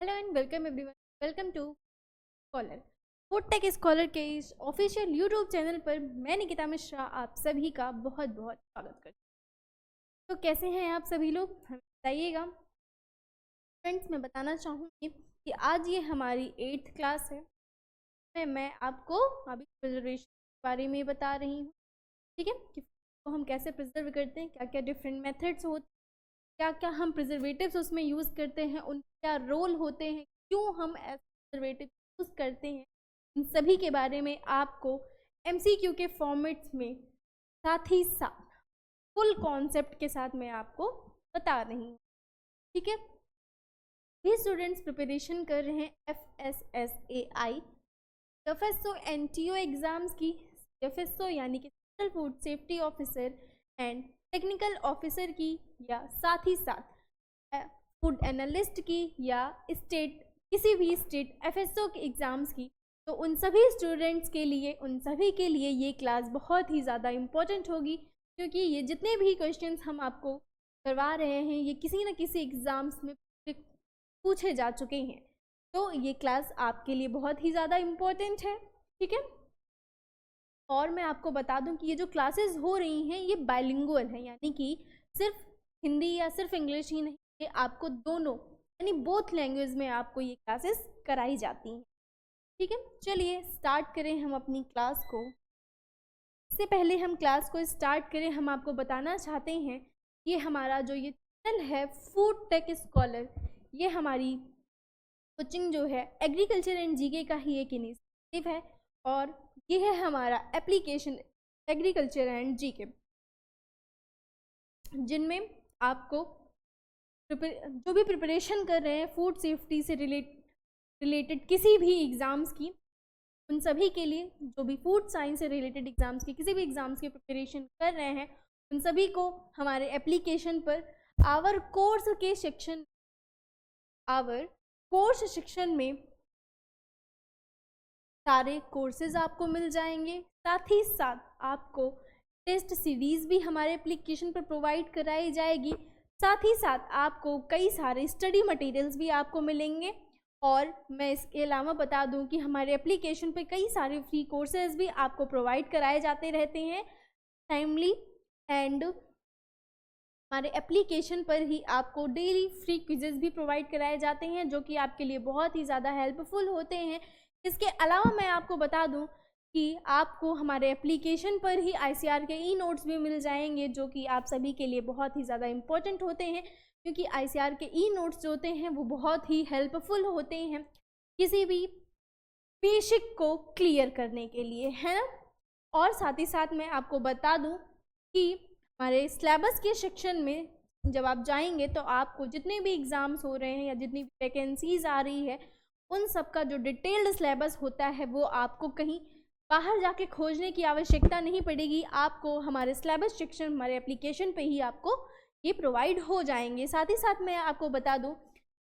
Hello and welcome everyone. Welcome to scholar food tech scholar के इस official YouTube channel पर मैं निकिता मिश्रा आप सभी का बहुत बहुत स्वागत करती हूँ। तो कैसे हैं आप सभी लोग, हमें बताइएगा। फ्रेंड्स, मैं बताना चाहूँगी कि आज ये हमारी 8th क्लास है। मैं आपको अभी प्रिजर्वेशन के बारे में बता रही हूँ, ठीक है, कि तो हम कैसे प्रिजर्व करते हैं, क्या क्या डिफरेंट मेथड्स होते हैं, क्या क्या हम प्रिजर्वेटिव्स उसमें यूज़ करते हैं, उन क्या रोल होते हैं, क्यों हम ऐसे प्रिजर्वेटिव यूज़ करते हैं, इन सभी के बारे में आपको एमसीक्यू के फॉर्मेट्स में साथ ही साथ फुल कॉन्सेप्ट के साथ मैं आपको बता रही हूँ, ठीक है। ये स्टूडेंट्स प्रिपरेशन कर रहे हैं FSSAI FSO NTO एग्ज़ाम्स की। FSO यानी कि central food safety officer and technical officer की, या साथ ही साथ फूड एनालिस्ट की, या स्टेट किसी भी स्टेट FSO के एग्ज़ाम्स की। तो उन सभी स्टूडेंट्स के लिए, उन सभी के लिए ये क्लास बहुत ही ज़्यादा इम्पोर्टेंट होगी, क्योंकि ये जितने भी क्वेश्चंस हम आपको करवा रहे हैं ये किसी न किसी एग्ज़ाम्स में पूछे जा चुके हैं। तो ये क्लास आपके लिए बहुत ही ज़्यादा इम्पोर्टेंट है, ठीक है। और मैं आपको बता दूं कि ये जो क्लासेस हो रही हैं ये बाइलिंगुअल है, यानी कि सिर्फ हिंदी या सिर्फ इंग्लिश ही नहीं, ये आपको दोनों यानी बोथ लैंग्वेज में आपको ये क्लासेस कराई जाती हैं, ठीक है। चलिए स्टार्ट करें हम अपनी क्लास को। इससे पहले हम क्लास को स्टार्ट करें, हम आपको बताना चाहते हैं ये हमारा जो ये चैनल है फूड टेक स्कॉलर, ये हमारी कोचिंग जो है एग्रीकल्चर एंड जीके का ही एक इनिशिएटिव है, और ये है हमारा एप्लीकेशन एग्रीकल्चर एंड जीके, जिनमें आपको जो भी प्रिपरेशन कर रहे हैं फूड सेफ्टी से रिलेटेड किसी भी एग्ज़ाम्स की, उन सभी के लिए, जो भी फूड साइंस से रिलेटेड एग्ज़ाम्स की किसी भी एग्ज़ाम्स की प्रिपरेशन कर रहे हैं, उन सभी को हमारे application per hour course section में सारे कोर्सेज आपको मिल जाएंगे। साथ ही साथ आपको टेस्ट सीरीज़ भी हमारे एप्लीकेशन पर प्रोवाइड कराई जाएगी। साथ ही साथ आपको कई सारे स्टडी मटेरियल्स भी आपको मिलेंगे। और मैं इसके अलावा बता दूं कि हमारे एप्लीकेशन पे कई सारे फ्री कोर्सेज भी आपको प्रोवाइड कराए जाते रहते हैं टाइमली, एंड हमारे एप्लीकेशन पर ही आपको डेली फ्री क्विजेज़ भी प्रोवाइड कराए जाते हैं, जो कि आपके लिए बहुत ही ज़्यादा हेल्पफुल होते हैं। इसके अलावा मैं आपको बता दूं कि आपको हमारे एप्लीकेशन पर ही ICAR के ई-नोट्स भी मिल जाएंगे, जो कि आप सभी के लिए बहुत ही ज़्यादा इम्पोर्टेंट होते हैं, क्योंकि ICAR के ई-नोट्स जो होते हैं वो बहुत ही हेल्पफुल होते हैं किसी भी बेसिक को क्लियर करने के लिए, है ना। और साथ ही साथ मैं आपको बता दूं कि हमारे सिलेबस के सेक्शन में जब आप जाएंगे तो आपको जितने भी एग्ज़ाम्स हो रहे हैं या जितनी भी वैकेंसीज़ आ रही है, उन सब का जो डिटेल्ड सिलेबस होता है वो आपको कहीं बाहर जाके खोजने की आवश्यकता नहीं पड़ेगी। आपको हमारे सिलेबस सेक्शन, हमारे एप्लीकेशन पे ही आपको ये प्रोवाइड हो जाएंगे। साथ ही साथ मैं आपको बता दूं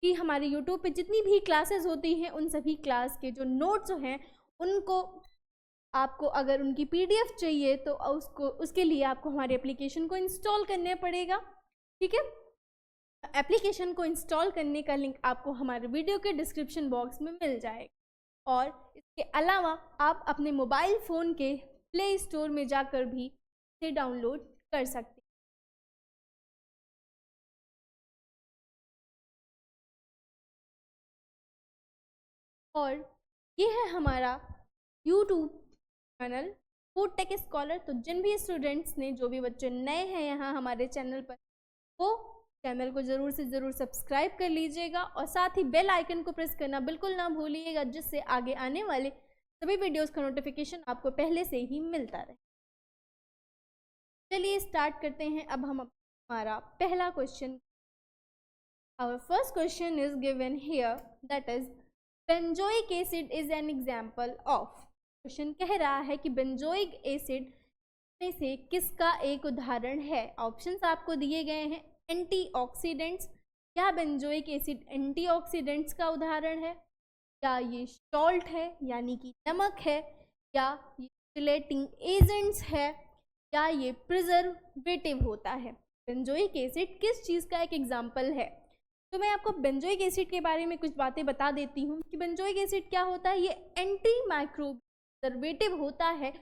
कि हमारे यूट्यूब पे जितनी भी क्लासेस होती हैं, उन सभी क्लास के जो नोट्स हैं उनको आपको अगर उनकी PDF चाहिए तो उसके लिए आपको हमारे एप्लीकेशन को इंस्टॉल करना पड़ेगा, ठीक है। एप्लीकेशन को इंस्टॉल करने का लिंक आपको हमारे वीडियो के डिस्क्रिप्शन बॉक्स में मिल जाएगा। और इसके अलावा आप अपने मोबाइल फ़ोन के प्ले स्टोर में जाकर भी इसे डाउनलोड कर सकते हैं। और ये है हमारा YouTube channel food tech scholar. तो जिन भी स्टूडेंट्स ने, जो भी बच्चे नए हैं यहाँ हमारे चैनल पर, वो चैनल को ज़रूर से ज़रूर सब्सक्राइब कर लीजिएगा, और साथ ही बेल आइकन को प्रेस करना बिल्कुल ना भूलिएगा, जिससे आगे आने वाले सभी वीडियोस का नोटिफिकेशन आपको पहले से ही मिलता रहे। चलिए स्टार्ट करते हैं अब हम हमारा पहला question. Our first question is given here, that is benzoic acid is an example of. Question कह रहा है कि बेंजोइक एसिड में से किसका एक उदाहरण है। ऑप्शंस आपको दिए गए हैं। एंटीऑक्सीडेंट्स, क्या बेंजोइक एसिड एंटीऑक्सीडेंट्स का उदाहरण है, या ये सॉल्ट है यानी कि नमक है, या ये चिलेटिंग एजेंट्स है, या ये प्रिजर्वेटिव होता है। बेंजोइक एसिड किस चीज़ का एक एग्जाम्पल है। तो मैं आपको बेंजोइक एसिड के बारे में कुछ बातें बता देती हूँ कि बेंजोइक एसिड क्या होता है। ये एंटी माइक्रोप्रिजर्वेटिव होता है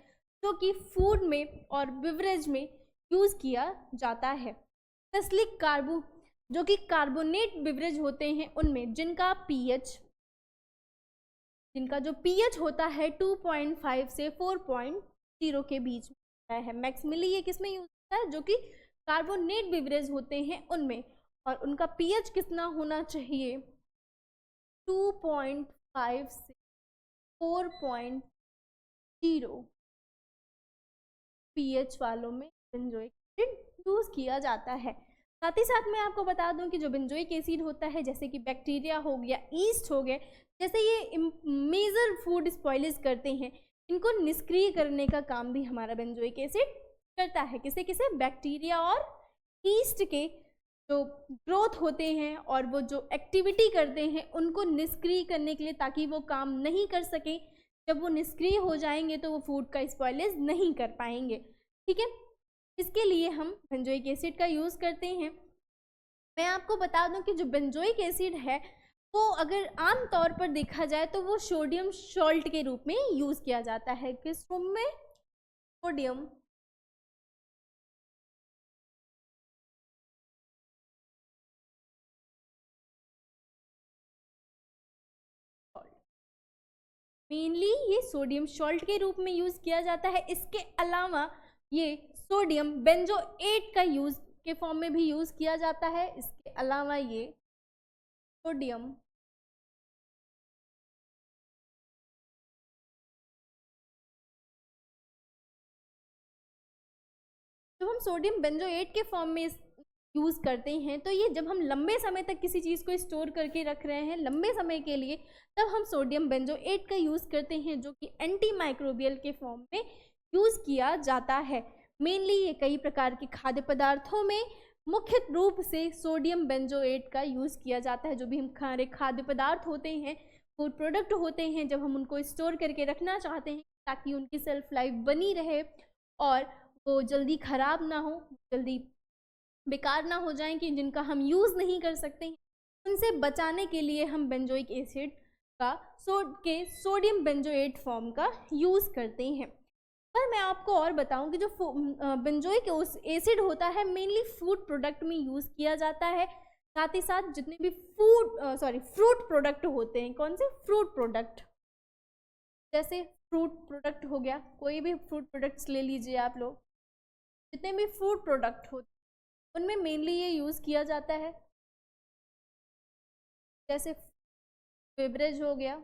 जो कि फूड में और बिवरेज में यूज़ किया जाता है। स्पेशली जो कि कार्बोनेट बिवरेज होते हैं उनमें जिनका जो पीएच होता है 2.5 से 4.0 के बीच में होता है। मैक्सिमली ये किस में यूज होता है, जो कि कार्बोनेट बिवरेज होते हैं उनमें, और उनका पीएच कितना होना चाहिए 2.5 से 4.0 पीएच वालों में बेंजोइक एसिड यूज किया जाता है। साथ ही साथ मैं आपको बता दूं कि जो बेंजोइक एसिड होता है, जैसे कि बैक्टीरिया हो गया, ईस्ट हो गए, जैसे ये मेजर फूड स्पॉइलेज करते हैं, इनको निष्क्रिय करने का काम भी हमारा बेंजोइक एसिड करता है। किसे किसे? बैक्टीरिया और ईस्ट के जो ग्रोथ होते हैं और वो जो एक्टिविटी करते हैं उनको निष्क्रिय करने के लिए, ताकि वो काम नहीं कर सके। जब वो निष्क्रिय हो जाएंगे तो वो फूड का स्पॉइलेज नहीं कर पाएंगे। ठीक है, इसके लिए हम बेंजोइक एसिड का यूज़ करते हैं। मैं आपको बता दूं कि जो बेंजोइक एसिड है वो अगर आम तौर पर देखा जाए तो वो सोडियम सॉल्ट के रूप में यूज़ किया जाता है। किस रूप में? सोडियम सॉल्ट, मेनली ये सोडियम सॉल्ट के रूप में यूज़ किया जाता है। इसके अलावा ये सोडियम बेंजोएट का यूज़ के फॉर्म में भी यूज़ किया जाता है। इसके अलावा ये सोडियम जब हम सोडियम बेंजोएट के फॉर्म में यूज़ करते हैं तो ये जब हम लंबे समय तक किसी चीज़ को स्टोर करके रख रहे हैं लंबे समय के लिए, तब हम सोडियम बेंजोएट का यूज़ करते हैं, जो कि एंटी माइक्रोबियल के फॉर्म में यूज़ किया जाता है। मेनली ये कई प्रकार के खाद्य पदार्थों में मुख्य रूप से सोडियम बेंजोएट का यूज़ किया जाता है। जो भी हमारे खाद्य पदार्थ होते हैं, फूड प्रोडक्ट होते हैं, जब हम उनको स्टोर करके रखना चाहते हैं ताकि उनकी सेल्फ लाइफ बनी रहे और वो जल्दी ख़राब ना हो, जल्दी बेकार ना हो जाएं, कि जिनका हम यूज़ नहीं कर सकते हैं, उनसे बचाने के लिए हम बेंजोइक एसिड का सोडियम बेंजोएट फॉर्म का यूज़ करते हैं। पर मैं आपको और बताऊं कि जो बेंजोइक एसिड होता है मेनली फूड प्रोडक्ट में यूज़ किया जाता है। साथ ही साथ जितने भी फ्रूट प्रोडक्ट होते हैं, कौन से? फ्रूट प्रोडक्ट, जैसे फ्रूट प्रोडक्ट हो गया, कोई भी फ्रूट प्रोडक्ट्स ले लीजिए आप लोग, जितने भी फूड प्रोडक्ट होते हैं उनमें मेनली ये यूज़ किया जाता है। जैसे बेवरेज हो गया,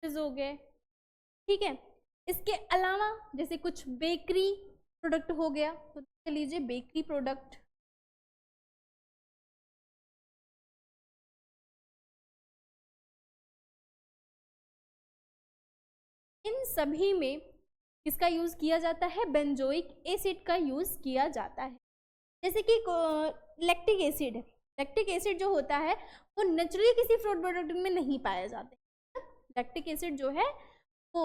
हो गए, ठीक है। इसके अलावा जैसे कुछ बेकरी प्रोडक्ट हो गया, तो देख लीजिए बेकरी प्रोडक्ट, इन सभी में किसका यूज़ किया जाता है? बेंजोइक एसिड का यूज़ किया जाता है। जैसे कि लैक्टिक एसिड है, लैक्टिक एसिड जो होता है वो नेचुरली किसी फ्रूट प्रोडक्ट में नहीं पाया जाता। लैक्टिक एसिड जो है वो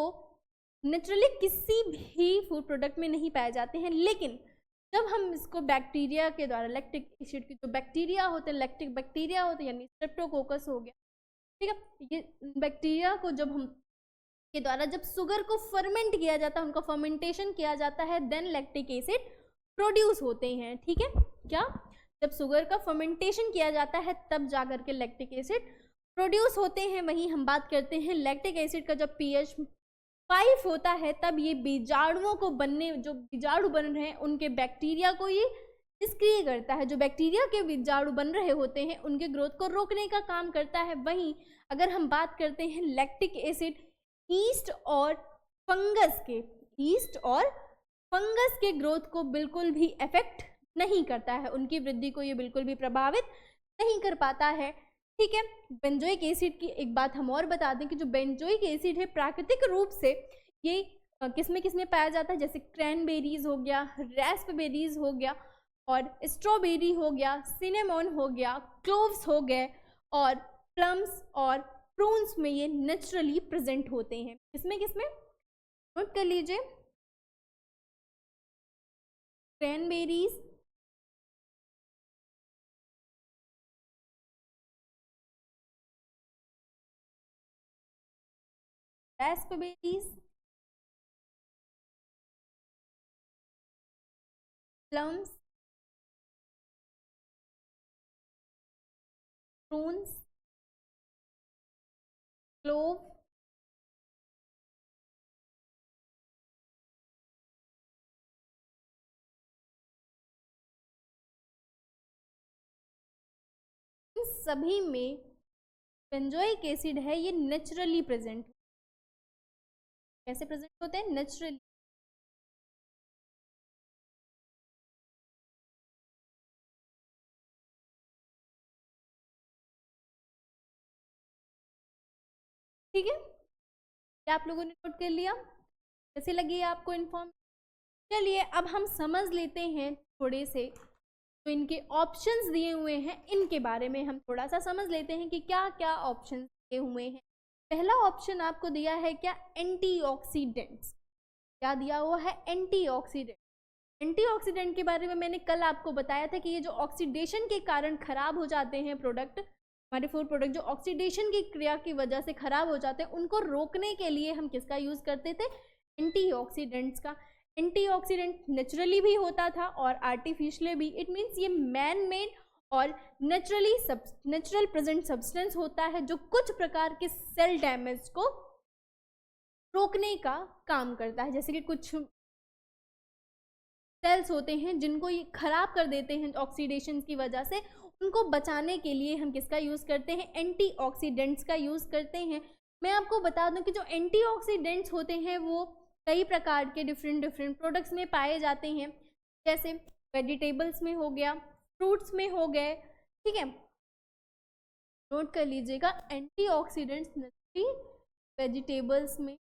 नेचुरली किसी भी फूड प्रोडक्ट में नहीं पाए जाते हैं, लेकिन जब हम इसको बैक्टीरिया के द्वारा, लैक्टिक एसिड के जो बैक्टीरिया होते हैं, लैक्टिक बैक्टीरिया होते हैं, यानी स्ट्रेप्टोकोकस हो गया, ठीक है, ये बैक्टीरिया को जब हम के द्वारा जब शुगर को फर्मेंट किया जाता है, उनका फर्मेंटेशन किया जाता है, देन लैक्टिक एसिड प्रोड्यूस होते हैं। ठीक है, क्या? जब शुगर का फर्मेंटेशन किया जाता है तब जाकर के लैक्टिक एसिड प्रोड्यूस होते हैं। वहीं हम बात करते हैं लैक्टिक एसिड का जब pH 5 होता है तब ये बीजाणुओं को जो बीजाणु बन रहे हैं उनके बैक्टीरिया को ये निष्क्रिय करता है। जो बैक्टीरिया के बीजाणु बन रहे होते हैं उनके ग्रोथ को रोकने का काम करता है। वहीं अगर हम बात करते हैं लैक्टिक एसिड ईस्ट और फंगस के ग्रोथ को बिल्कुल भी इफेक्ट नहीं करता है, उनकी वृद्धि को ये बिल्कुल भी प्रभावित नहीं कर पाता है। ठीक है, बेंजोइक एसिड की एक बात हम और बता दें कि जो बेंजोइक एसिड है प्राकृतिक रूप से ये किसमें पाया जाता है? जैसे क्रैनबेरीज हो गया, रास्पबेरीज हो गया, और स्ट्रॉबेरी हो गया, सिनेमॉन हो गया, क्लोव्स हो गए, और प्लम्स और फ्रूट्स में ये नेचुरली प्रेजेंट होते हैं। किसमें किसमें नोट कर लीजिए, cranberries, raspberries, plums, prunes, clove, इन सभी में बेंजोइक एसिड है ये नेचुरली प्रेजेंट। कैसे प्रेजेंट होते हैं? नेचुरली। ठीक है, क्या आप लोगों ने नोट कर लिया? कैसे लगी आपको इन्फॉर्म? चलिए अब हम समझ लेते हैं थोड़े से तो इनके ऑप्शंस दिए हुए हैं, इनके बारे में हम थोड़ा सा समझ लेते हैं कि क्या क्या ऑप्शंस दिए हुए हैं। पहला ऑप्शन आपको दिया है क्या? एंटीऑक्सीडेंट्स। क्या दिया हुआ है? एंटीऑक्सीडेंट। एंटीऑक्सीडेंट के बारे में मैंने कल आपको बताया था कि ये जो ऑक्सीडेशन के कारण खराब हो जाते हैं प्रोडक्ट, हमारे फूड प्रोडक्ट जो ऑक्सीडेशन की क्रिया की वजह से खराब हो जाते हैं, उनको रोकने के लिए हम किसका यूज करते थे? एंटीऑक्सीडेंट्स का। एंटीऑक्सीडेंट नेचुरली भी होता था और आर्टिफिशियली भी। इट मीन्स ये मैन मेड और नेचुरल प्रेजेंट सब्सटेंस होता है जो कुछ प्रकार के सेल डैमेज को रोकने का काम करता है। जैसे कि कुछ सेल्स होते हैं जिनको ये खराब कर देते हैं ऑक्सीडेशन की वजह से, उनको बचाने के लिए हम किसका यूज़ करते हैं? एंटीऑक्सीडेंट्स का यूज़ करते हैं। मैं आपको बता दूं कि जो एंटीऑक्सीडेंट्स होते हैं वो कई प्रकार के डिफरेंट प्रोडक्ट्स में पाए जाते हैं। जैसे वेजिटेबल्स में हो गया, फ्रूट्स में हो गए। ठीक है, नोट कर लीजिएगा, एंटीऑक्सीडेंट्स वेजिटेबल्स में,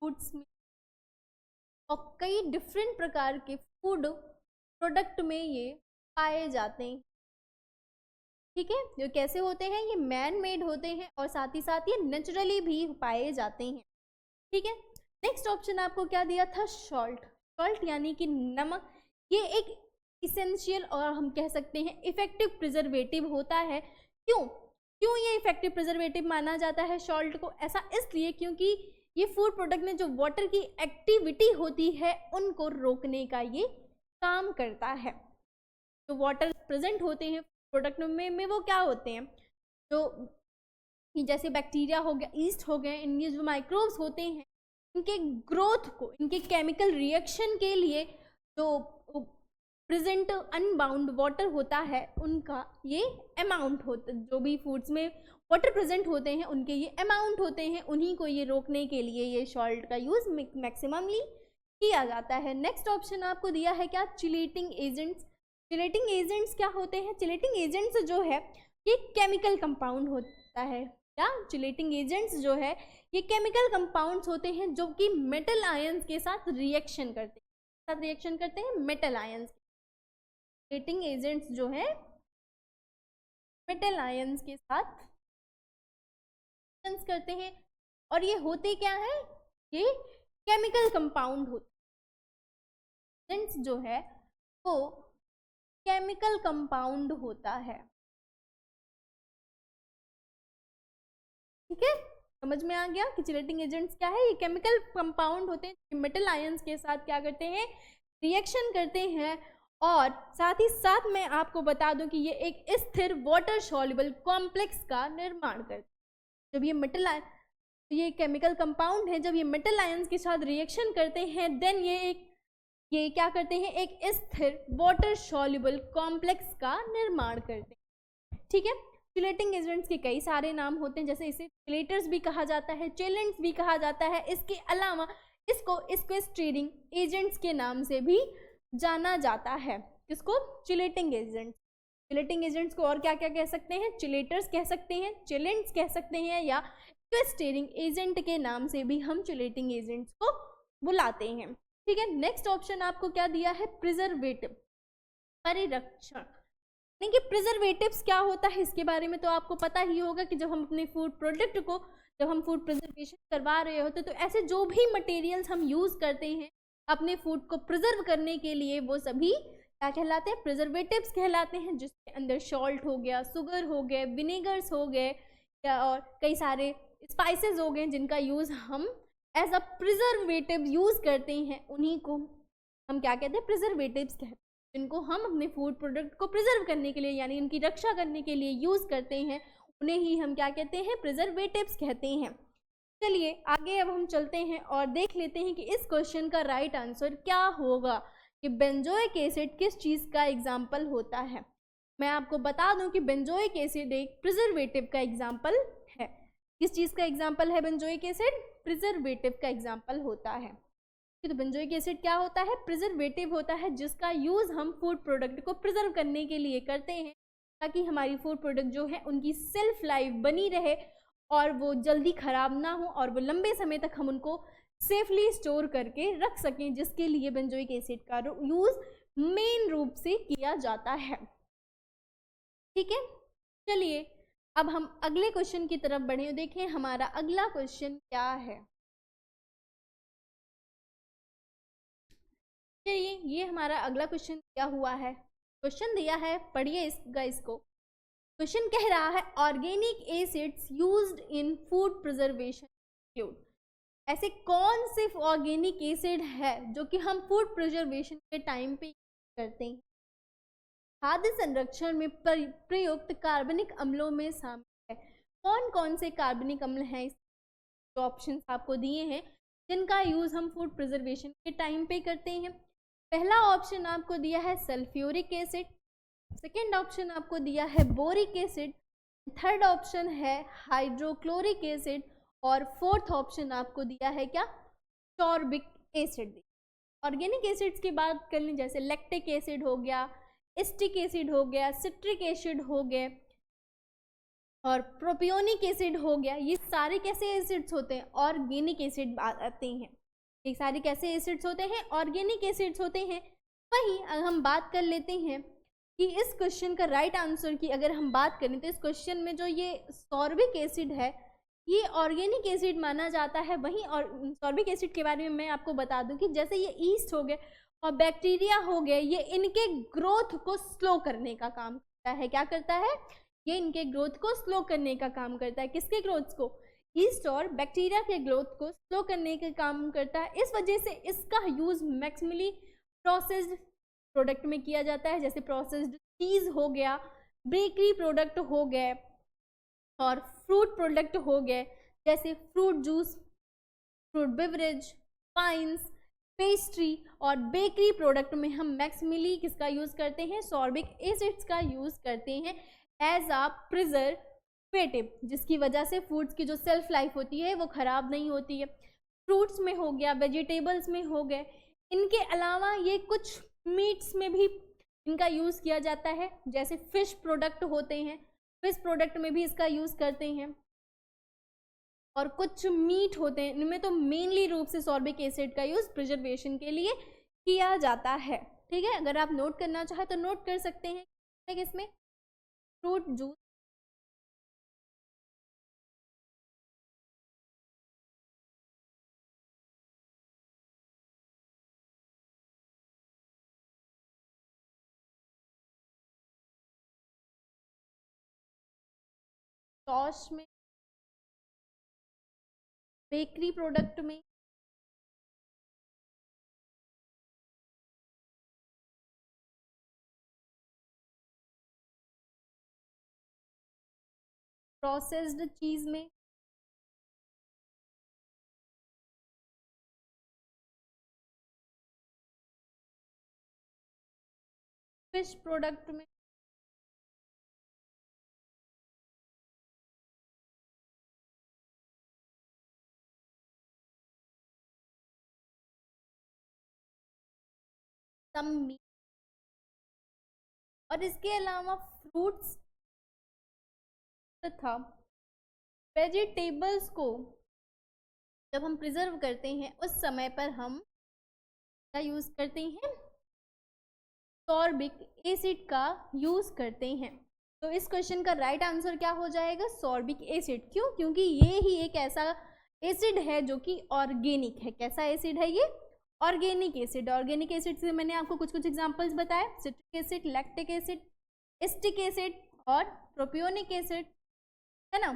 फूड्स में और कई डिफरेंट प्रकार के फूड प्रोडक्ट में ये पाए जाते हैं। ठीक है, जो कैसे होते हैं? ये मैन मेड होते हैं और साथ ही साथ ये नेचुरली भी पाए जाते हैं। ठीक है, नेक्स्ट ऑप्शन आपको क्या दिया था? सॉल्ट। सॉल्ट यानी कि नमक। ये एक इसेंशियल और हम कह सकते हैं इफेक्टिव प्रिजर्वेटिव होता है। क्यों क्यों ये इफेक्टिव प्रिजर्वेटिव माना जाता है सॉल्ट को? ऐसा इसलिए क्योंकि ये फूड प्रोडक्ट में जो वाटर की एक्टिविटी होती है उनको रोकने का ये काम करता है। जो वाटर प्रेजेंट होते हैं प्रोडक्ट में वो क्या होते हैं? जो जैसे बैक्टीरिया हो गया, ईस्ट हो गए, इनके जो माइक्रोब्स होते हैं, इनके ग्रोथ को, इनके केमिकल रिएक्शन के लिए जो प्रेजेंट अनबाउंड वाटर होता है उनका ये अमाउंट होता है। जो भी फूड्स में वाटर प्रेजेंट होते हैं उनके ये अमाउंट होते हैं, उन्हीं को ये रोकने के लिए ये सॉल्ट का यूज मैक्सिममली किया जाता है। नेक्स्ट ऑप्शन आपको दिया है क्या? Chelating agents. चिलेटिंग एजेंट्स क्या होते हैं? चिलेटिंग एजेंट्स जो है ये केमिकल कंपाउंड होता है। क्या? चिलेटिंग एजेंट्स जो है ये केमिकल कंपाउंड्स होते हैं जो कि मेटल आयंस के साथ रिएक्शन करते हैं मेटल आयंस। चिलेटिंग एजेंट्स जो है मेटल आयंस के साथ करते हैं और ये होते क्या है? ये केमिकल कंपाउंड होते हैं। जो है वो केमिकल कंपाउंड होता है। ठीक है, समझ में आ गया कि चिलेटिंग एजेंट्स क्या है? ये केमिकल कंपाउंड होते हैं, मेटल आयंस के साथ क्या करते हैं? रिएक्शन करते हैं। और साथ ही साथ मैं आपको बता दूं कि ये एक स्थिर वाटर सॉल्युबल कॉम्प्लेक्स का निर्माण करते हैं। जब ये केमिकल कंपाउंड है, जब ये मेटल आयंस के साथ रिएक्शन करते हैं देन ये क्या करते हैं? एक स्थिर वाटर सॉल्युबल कॉम्प्लेक्स का निर्माण करते हैं। ठीक है, चिलेटिंग एजेंट्स के कई सारे नाम होते हैं, जैसे इसे चिलेटर्स भी कहा जाता है, चेलेंट्स भी कहा जाता है। इसके अलावा इसको स्क्वेस्ट्रेटिंग एजेंट्स के नाम से भी जाना जाता है। किसको? Chelating agents. चिलेटिंग एजेंट्स को और क्या क्या कह सकते हैं? चिलेटर्स कह सकते हैं, चिलेंट्स कह सकते हैं, या स्क्वेस्ट्रेटिंग एजेंट के नाम से भी हम चिलेटिंग एजेंट्स को बुलाते हैं। ठीक है, नेक्स्ट ऑप्शन आपको क्या दिया है? प्रिजर्वेटिव, परिरक्षण। यानी कि प्रिजर्वेटिव्स क्या होता है इसके बारे में तो आपको पता ही होगा कि जब हम अपने फूड प्रोडक्ट को, जब हम फूड प्रिजर्वेशन करवा रहे होते तो ऐसे जो भी मटेरियल्स हम यूज़ करते हैं अपने फूड को प्रिजर्व करने के लिए, वो सभी क्या कहलाते हैं, प्रिजर्वेटिव्स कहलाते हैं, जिसके अंदर सॉल्ट हो गया, शुगर हो गए, विनेगर्स हो गए, या और कई सारे स्पाइसेस हो गए जिनका यूज़ हम एज अ प्रिजर्वेटिव यूज़ करते हैं, उन्हीं को हम क्या कहते हैं, प्रिजर्वेटिव्स कहते हैं, जिनको हम अपने फूड प्रोडक्ट को प्रिजर्व करने के लिए यानी इनकी रक्षा करने के लिए यूज़ करते हैं, उन्हें ही हम क्या कहते हैं, प्रिजर्वेटिव्स कहते हैं। चलिए आगे अब हम चलते हैं और देख लेते हैं कि इस क्वेश्चन का राइट आंसर क्या होगा, कि बेंजोइक एसिड किस चीज़ का एग्जाम्पल होता है। मैं आपको बता दूं कि बेंजोइक एसिड एक प्रिजर्वेटिव का एग्जाम्पल है। किस चीज़ का एग्जाम्पल है बेंजोइक एसिड? प्रिजर्वेटिव का एग्जाम्पल होता है। तो बेंजोइक एसिड क्या होता है? प्रिजर्वेटिव होता है, जिसका यूज़ हम फूड प्रोडक्ट को प्रिजर्व करने के लिए करते हैं, ताकि हमारी फूड प्रोडक्ट जो है उनकी सेल्फ लाइफ बनी रहे और वो जल्दी ख़राब ना हो और वो लंबे समय तक हम उनको सेफली स्टोर करके रख सकें, जिसके लिए बेंजोइक एसिड का यूज़ मेन रूप से किया जाता है। ठीक है, चलिए अब हम अगले क्वेश्चन की तरफ बढ़े। देखें हमारा अगला क्वेश्चन क्या है। चलिए ये हमारा अगला क्वेश्चन दिया हुआ है। क्वेश्चन दिया है, पढ़िए इसको। क्वेश्चन कह रहा है organic acids used in food preservation include. ऐसे कौन से ऑर्गेनिक एसिड है जो कि हम फूड प्रिजर्वेशन के टाइम पे करते हैं? खाद्य संरक्षण में प्रयुक्त कार्बनिक अम्लों में शामिल है। कौन कौन से कार्बनिक अम्ल हैं? जो ऑप्शंस आपको दिए हैं जिनका यूज़ हम फूड प्रिजर्वेशन के टाइम पे करते हैं। पहला ऑप्शन आपको दिया है सल्फ्यूरिक एसिड, सेकेंड ऑप्शन आपको दिया है बोरिक एसिड, थर्ड ऑप्शन है हाइड्रोक्लोरिक एसिड और फोर्थ ऑप्शन आपको दिया है क्या? Sorbic acid. ऑर्गेनिक एसिड्स की बात कर लें, जैसे लैक्टिक एसिड हो गया, एस्टिक एसिड हो गया, सिट्रिक एसिड हो गए और प्रोपियोनिक एसिड हो गया। ये सारे कैसे एसिड्स होते हैं? ऑर्गेनिक एसिड आते हैं। ये सारे कैसे एसिड्स होते हैं? ऑर्गेनिक एसिड्स होते हैं। वहीं अगर हम बात कर लेते हैं कि इस क्वेश्चन का राइट आंसर की अगर हम बात करें तो इस क्वेश्चन में जो ये सॉर्बिक एसिड है ये ऑर्गेनिक एसिड माना जाता है। वहीं और सॉर्बिक एसिड के बारे में मैं आपको बता दूं कि जैसे ये ईस्ट हो गए और बैक्टीरिया हो गए, ये इनके ग्रोथ को स्लो करने का काम करता है। क्या करता है? ये इनके ग्रोथ को स्लो करने का काम करता है। किसके ग्रोथ को? ईस्ट और बैक्टीरिया के ग्रोथ को स्लो करने का काम करता है। इस वजह से इसका यूज मैक्सिमली प्रोसेस्ड प्रोडक्ट में किया जाता है, जैसे प्रोसेस्ड चीज़ हो गया, बेकरी प्रोडक्ट हो गए और फ्रूट प्रोडक्ट हो गए, जैसे fruit juice, fruit beverage, pines, pastry और बेकरी प्रोडक्ट में हम मैक्सिमली किसका यूज़ करते हैं? सॉर्बिक एसिड्स का यूज़ करते हैं एज अ प्रिजर्वेटिव, जिसकी वजह से फूड्स की जो सेल्फ लाइफ होती है वो ख़राब नहीं होती है। फ्रूट्स में हो गया, वेजिटेबल्स में हो गए। इनके अलावा ये कुछ मीट्स में भी इनका यूज़ किया जाता है, जैसे फिश प्रोडक्ट होते हैं, फिश प्रोडक्ट में भी इसका यूज़ करते हैं। और कुछ मीट होते हैं, इनमें तो मेनली रूप से सॉर्बिक एसिड का यूज़ प्रिजर्वेशन के लिए किया जाता है। ठीक है, अगर आप नोट करना चाहें तो नोट कर सकते हैं। इसमें फ्रूट जूस, सॉस में, बेकरी प्रोडक्ट में, प्रोसेस्ड चीज़ में, फिश प्रोडक्ट में, सम मीट। और इसके अलावा फ्रूट्स तथा वेजिटेबल्स को जब हम प्रिजर्व करते हैं उस समय पर हम क्या यूज़ करते हैं? सॉर्बिक एसिड का यूज करते हैं। तो इस क्वेश्चन का राइट आंसर क्या हो जाएगा? Sorbic acid. क्यों? क्योंकि ये ही एक ऐसा एसिड है जो कि ऑर्गेनिक है। कैसा एसिड है ये? Organic acid. ऑर्गेनिक एसिड से मैंने आपको कुछ कुछ एग्जांपल्स बताए, citric acid, lactic acid, acetic acid और प्रोपियोनिक एसिड, है ना।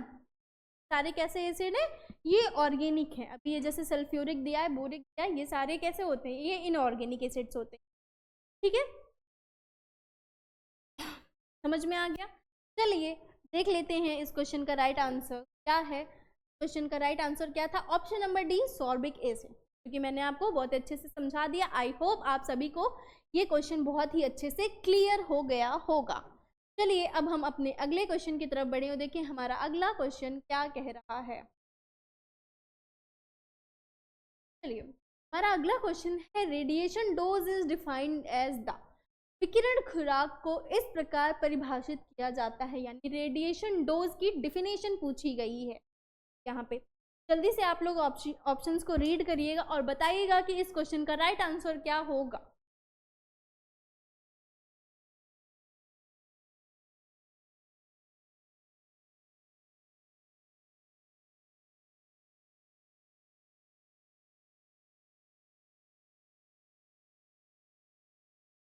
सारे कैसे एसिड है? ये ऑर्गेनिक है। अभी ये जैसे सल्फ्यूरिक दिया है, बोरिक दिया है, ये सारे कैसे होते हैं? ये इनऑर्गेनिक एसिड्स होते हैं। ठीक है, समझ में आ गया। चलिए देख लेते हैं इस क्वेश्चन का राइट आंसर क्या है। क्वेश्चन का राइट आंसर क्या था? Option number D, sorbic acid. क्योंकि मैंने आपको बहुत अच्छे से समझा दिया। आई होप आप सभी को ये क्वेश्चन बहुत ही अच्छे से क्लियर हो गया होगा। चलिए अब हम अपने अगले क्वेश्चन की तरफ बढ़े और देखें हमारा अगला क्वेश्चन क्या कह रहा है। चलिए हमारा अगला क्वेश्चन है, radiation dose is defined as the. विकिरण खुराक को इस प्रकार परिभाषित किया जाता है, यानी रेडिएशन डोज की डिफिनेशन पूछी गई है यहाँ पे। जल्दी से आप लोग ऑप्शंस को रीड करिएगा और बताइएगा कि इस क्वेश्चन का राइट आंसर क्या होगा।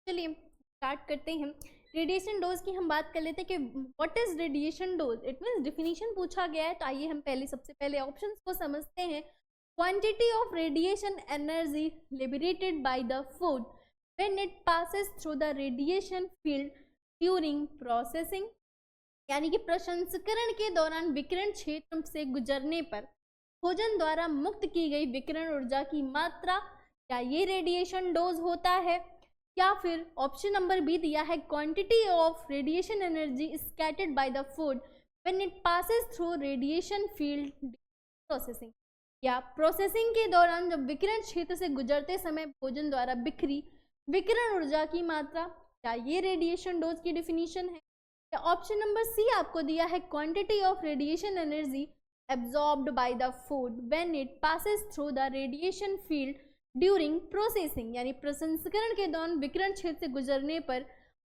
चलिए स्टार्ट करते हैं। रेडिएशन डोज की हम बात कर लेते हैं कि what is radiation dose. It means definition पूछा गया है। तो आइए हम सबसे पहले ऑप्शंस को समझते हैं। Quantity of radiation energy liberated by the food when it passes through the radiation field during processing, यानी कि प्रसंस्करण के दौरान विकिरण क्षेत्र से गुजरने पर भोजन द्वारा मुक्त की गई विकिरण ऊर्जा की मात्रा, क्या ये रेडिएशन डोज होता है? या फिर ऑप्शन नंबर बी दिया है, quantity of radiation energy scattered by the food when it passes through radiation field processing, या प्रोसेसिंग के दौरान जब विकिरण क्षेत्र से गुजरते समय भोजन द्वारा बिखरी विकिरण ऊर्जा की मात्रा, क्या ये रेडिएशन डोज की डिफिनीशन है? या ऑप्शन नंबर सी आपको दिया है, quantity of radiation energy absorbed by the food when it passes through the radiation field during processing, यानी प्रसंस्करण के दौरान विकिरण क्षेत्र से गुजरने पर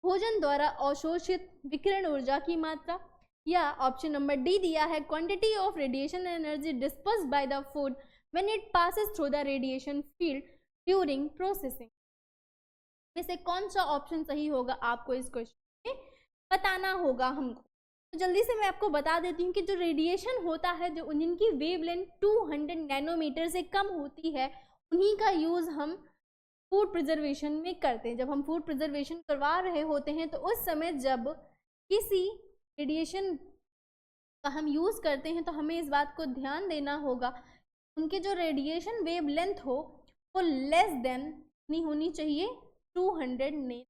भोजन द्वारा अवशोषित विकिरण ऊर्जा की मात्रा। या ऑप्शन नंबर डी दिया है, quantity of radiation energy dispersed by the food when it passes through the radiation field during processing. में से कौन सा ऑप्शन सही होगा आपको इस क्वेश्चन में बताना होगा हमको। तो जल्दी से मैं आपको बता देती हूँ कि जो रेडिएशन होता है, जो जिनकी वेवलेंथ 200 नैनोमीटर से कम होती है, उन्हीं का यूज़ हम फूड प्रिजर्वेशन में करते हैं। जब हम फूड प्रिजर्वेशन करवा रहे होते हैं तो उस समय जब किसी रेडिएशन का हम यूज़ करते हैं तो हमें इस बात को ध्यान देना होगा, उनके जो रेडिएशन वेवलेंथ हो वो लेस देन नहीं होनी चाहिए, 200 ने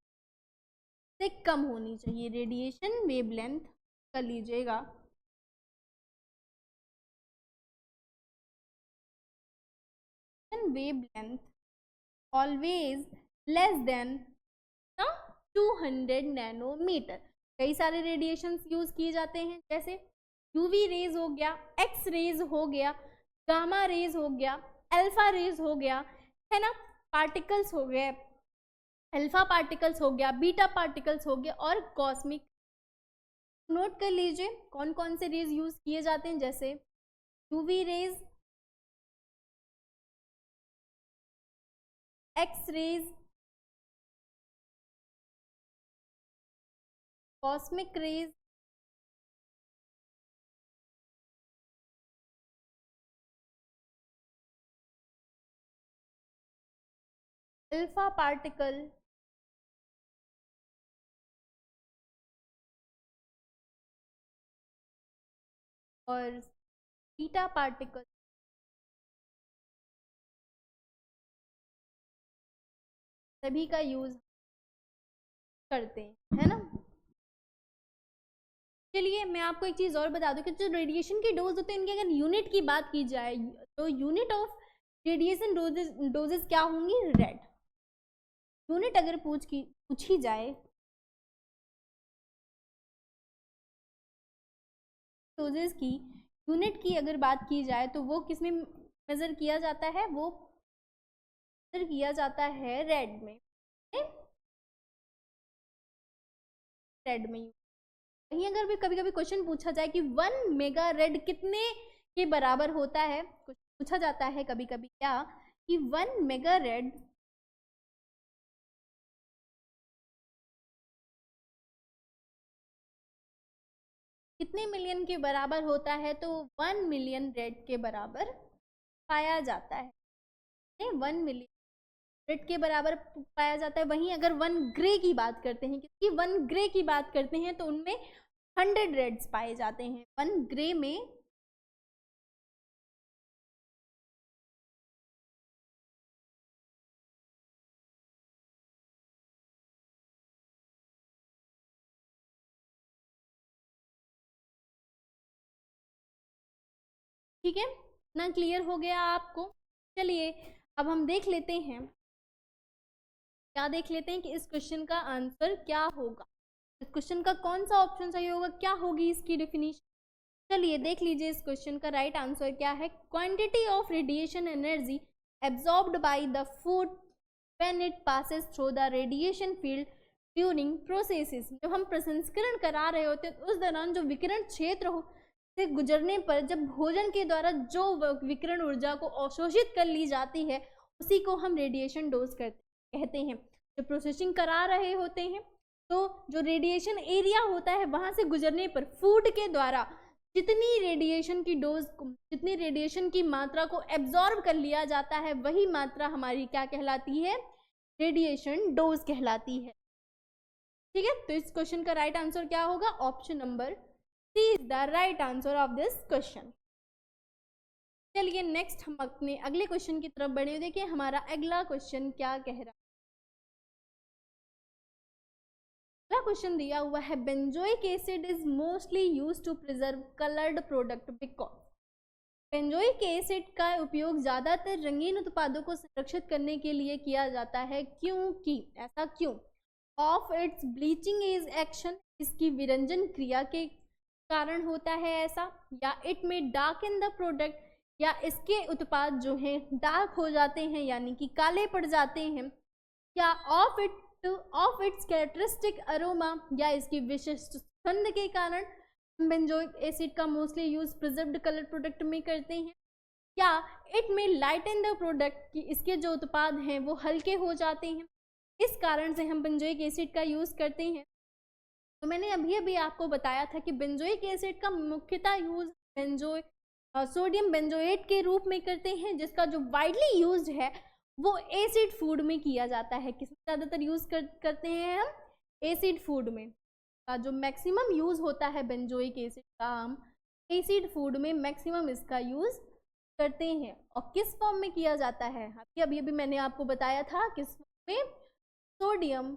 से कम होनी चाहिए। रेडिएशन वेवलेंथ कर लीजिएगा, wavelength always less than 200 nanometre. कई सारे रेडिएशंस यूज किए जाते हैं, जैसे यूवी रेज हो गया, एक्स रेज हो गया, गामा रेज हो गया, अल्फा रेज हो गया, है ना, पार्टिकल्स हो गए, अल्फा पार्टिकल्स हो गया, बीटा पार्टिकल्स हो गया और कॉस्मिक। नोट कर लीजिए कौन कौन से रेज यूज किए जाते हैं, जैसे UV rays, X rays, cosmic rays, alpha particle और बीटा पार्टिकल। सभी का यूज करते हैं, है ना। चलिए मैं आपको एक चीज़ और बता दूं कि जो रेडिएशन की डोज होते हैं उनकी अगर यूनिट की बात की जाए तो यूनिट ऑफ रेडिएशन डोजेस क्या होंगी? रेड। यूनिट अगर पूछी जाए डोजेस की, यूनिट की अगर बात की जाए तो वो किस में मेजर किया जाता है? वो मेजर किया जाता है रेड में। रेड में यूज। वहीं अगर भी कभी कभी क्वेश्चन पूछा जाए कि 1 मेगा रेड कितने के बराबर होता है, कुछ पूछा जाता है कभी कभी क्या कि 1 मेगा रेड कितने मिलियन के बराबर होता है, तो 1 मिलियन रेड के बराबर पाया जाता है। 1 मिलियन रेड के बराबर पाया जाता है। वहीं अगर 1 ग्रे की बात करते हैं, क्योंकि 1 ग्रे की बात करते हैं तो उनमें 100 रेड्स पाए जाते हैं। 1 ग्रे में ठीक है ना, क्लियर हो गया आपको। चलिए अब हम देख लेते हैं, क्या देख लेते हैं कि इस क्वेश्चन का आंसर क्या होगा, इस क्वेश्चन का कौन सा ऑप्शन सही होगा, क्या होगी इसकी डेफिनेशन। चलिए देख लीजिए इस क्वेश्चन का राइट आंसर क्या है। Quantity of radiation energy absorbed by the food when it passes through the radiation field during processes. जब हम प्रसंस्करण करा रहे होते हैं तो उस दौरान जो विकिरण क्षेत्र हो से गुजरने पर जब भोजन के द्वारा जो विकिरण ऊर्जा को अवशोषित कर ली जाती है उसी को हम रेडिएशन डोज कहते हैं। जब प्रोसेसिंग करा रहे होते हैं तो जो रेडिएशन एरिया होता है वहां से गुजरने पर फूड के द्वारा जितनी रेडिएशन की डोज, जितनी रेडिएशन की मात्रा को एब्जॉर्ब कर लिया जाता है वही मात्रा हमारी क्या कहलाती है, रेडिएशन डोज कहलाती है। ठीक है, तो इस क्वेश्चन का राइट आंसर क्या होगा, option number C is the right answer of this question. चलिए नेक्स्ट हम अपने अगले क्वेश्चन की तरफ बढ़े। देखिए हमारा अगला क्वेश्चन क्या कह रहा है। अगला क्वेश्चन दिया हुआ है, benzoic acid is mostly used to preserve coloured product because. Benzoic acid का उपयोग ज्यादातर रंगीन उत्पादों को संरक्षित करने के लिए किया जाता है, क्योंकि, ऐसा क्यों, of its bleaching as action, इसकी विरंजन क्रिया के कारण होता है ऐसा, या इट में डार्क इन द प्रोडक्ट, या इसके उत्पाद जो हैं डार्क हो जाते हैं यानी कि काले पड़ जाते हैं, या ऑफ इट्स कैरेक्टरिस्टिक अरोमा, या इसकी विशिष्ट सुगंध के कारण बेंजोइक एसिड का mostly use preserved colour product में करते हैं, या इट में लाइटन द प्रोडक्ट, कि इसके जो उत्पाद हैं वो हल्के हो जाते हैं, इस कारण से हम बेंजोइक एसिड का यूज करते हैं। तो मैंने अभी आपको बताया था कि बेंजोइक एसिड का मुख्यतः यूज सोडियम बेंजोएट के रूप में करते हैं, जिसका जो वाइडली यूज्ड है वो एसिड फूड में किया जाता है। किसमें ज़्यादातर यूज करते हैं हम, एसिड फूड में। का जो मैक्सिमम यूज होता है बेंजोइक एसिड का, हम एसिड फूड में मैक्सिमम इसका यूज करते हैं। और किस फॉर्म में किया जाता है, अभी मैंने आपको बताया था किस फॉर्म में, सोडियम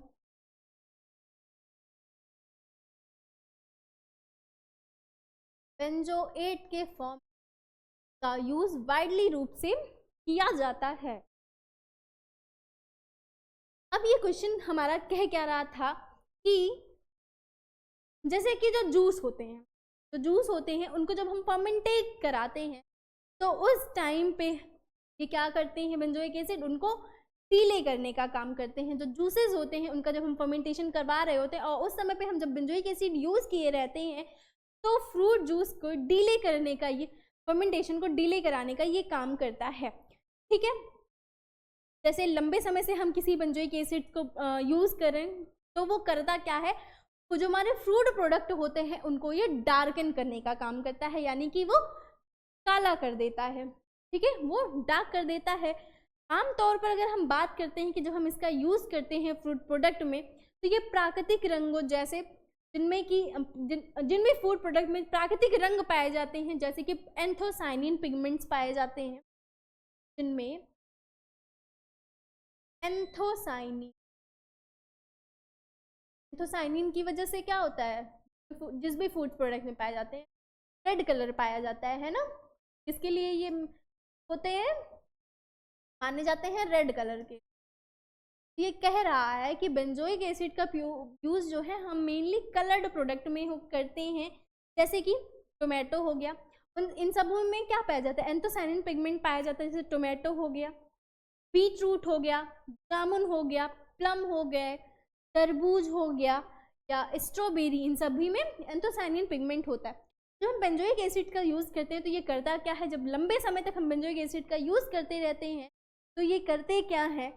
बेंजोएट के फॉर्म का यूज वाइडली रूप से किया जाता है। अब ये क्वेश्चन हमारा कह क्या रहा था कि जैसे कि जो जूस होते हैं उनको जब हम फर्मेंटेट कराते हैं तो उस टाइम पे ये क्या करते हैं, बेंजोइक एसिड उनको डीले करने का काम करते हैं। जो जूसेस होते हैं उनका जब हम फर्मेंटेशन करवा रहे होते हैं और उस समय पे हम जब बेंजोइक एसिड यूज किए रहते हैं तो फ्रूट जूस को डीले करने का, ये फर्मेंटेशन को डीले कराने का ये काम करता है। ठीक है, जैसे लंबे समय से हम किसी बेंजोइक एसिड को यूज करें तो वो करता क्या है, वो जो हमारे फ्रूट प्रोडक्ट होते हैं उनको ये डार्कन करने का काम करता है, यानी कि वो काला कर देता है। ठीक है, वो डार्क कर देता है। आमतौर पर अगर हम बात करते हैं कि जब हम इसका यूज करते हैं फ्रूट प्रोडक्ट में तो ये प्राकृतिक रंगों, जैसे जिनमें फूड प्रोडक्ट में प्राकृतिक रंग पाए जाते हैं, जैसे कि एंथोसाइनिन पिगमेंट्स पाए जाते हैं, जिनमें एंथोसाइनिन की वजह से क्या होता है, जिस भी फूड प्रोडक्ट में पाए जाते हैं रेड कलर पाया जाता है ना, इसके लिए ये होते हैं, माने जाते हैं रेड कलर के। ये कह रहा है कि बेंजोइक एसिड का यूज जो है हम मेनली कलर्ड प्रोडक्ट में करते हैं, जैसे कि टोमेटो हो गया, इन सब में क्या पाया जाता है, एंथोसाइनिन पिगमेंट पाया जाता है, जैसे टोमेटो हो गया, बीट रूट हो गया, जामुन हो गया, प्लम हो गए, तरबूज हो गया, या स्ट्रॉबेरी, इन सभी में एंथोसायनिन पिगमेंट होता है। जब हम बेंजोइक एसिड का यूज़ करते हैं तो ये करता क्या है, जब लंबे समय तक हम बेंजोइक एसिड का यूज़ करते रहते हैं तो ये करते क्या है,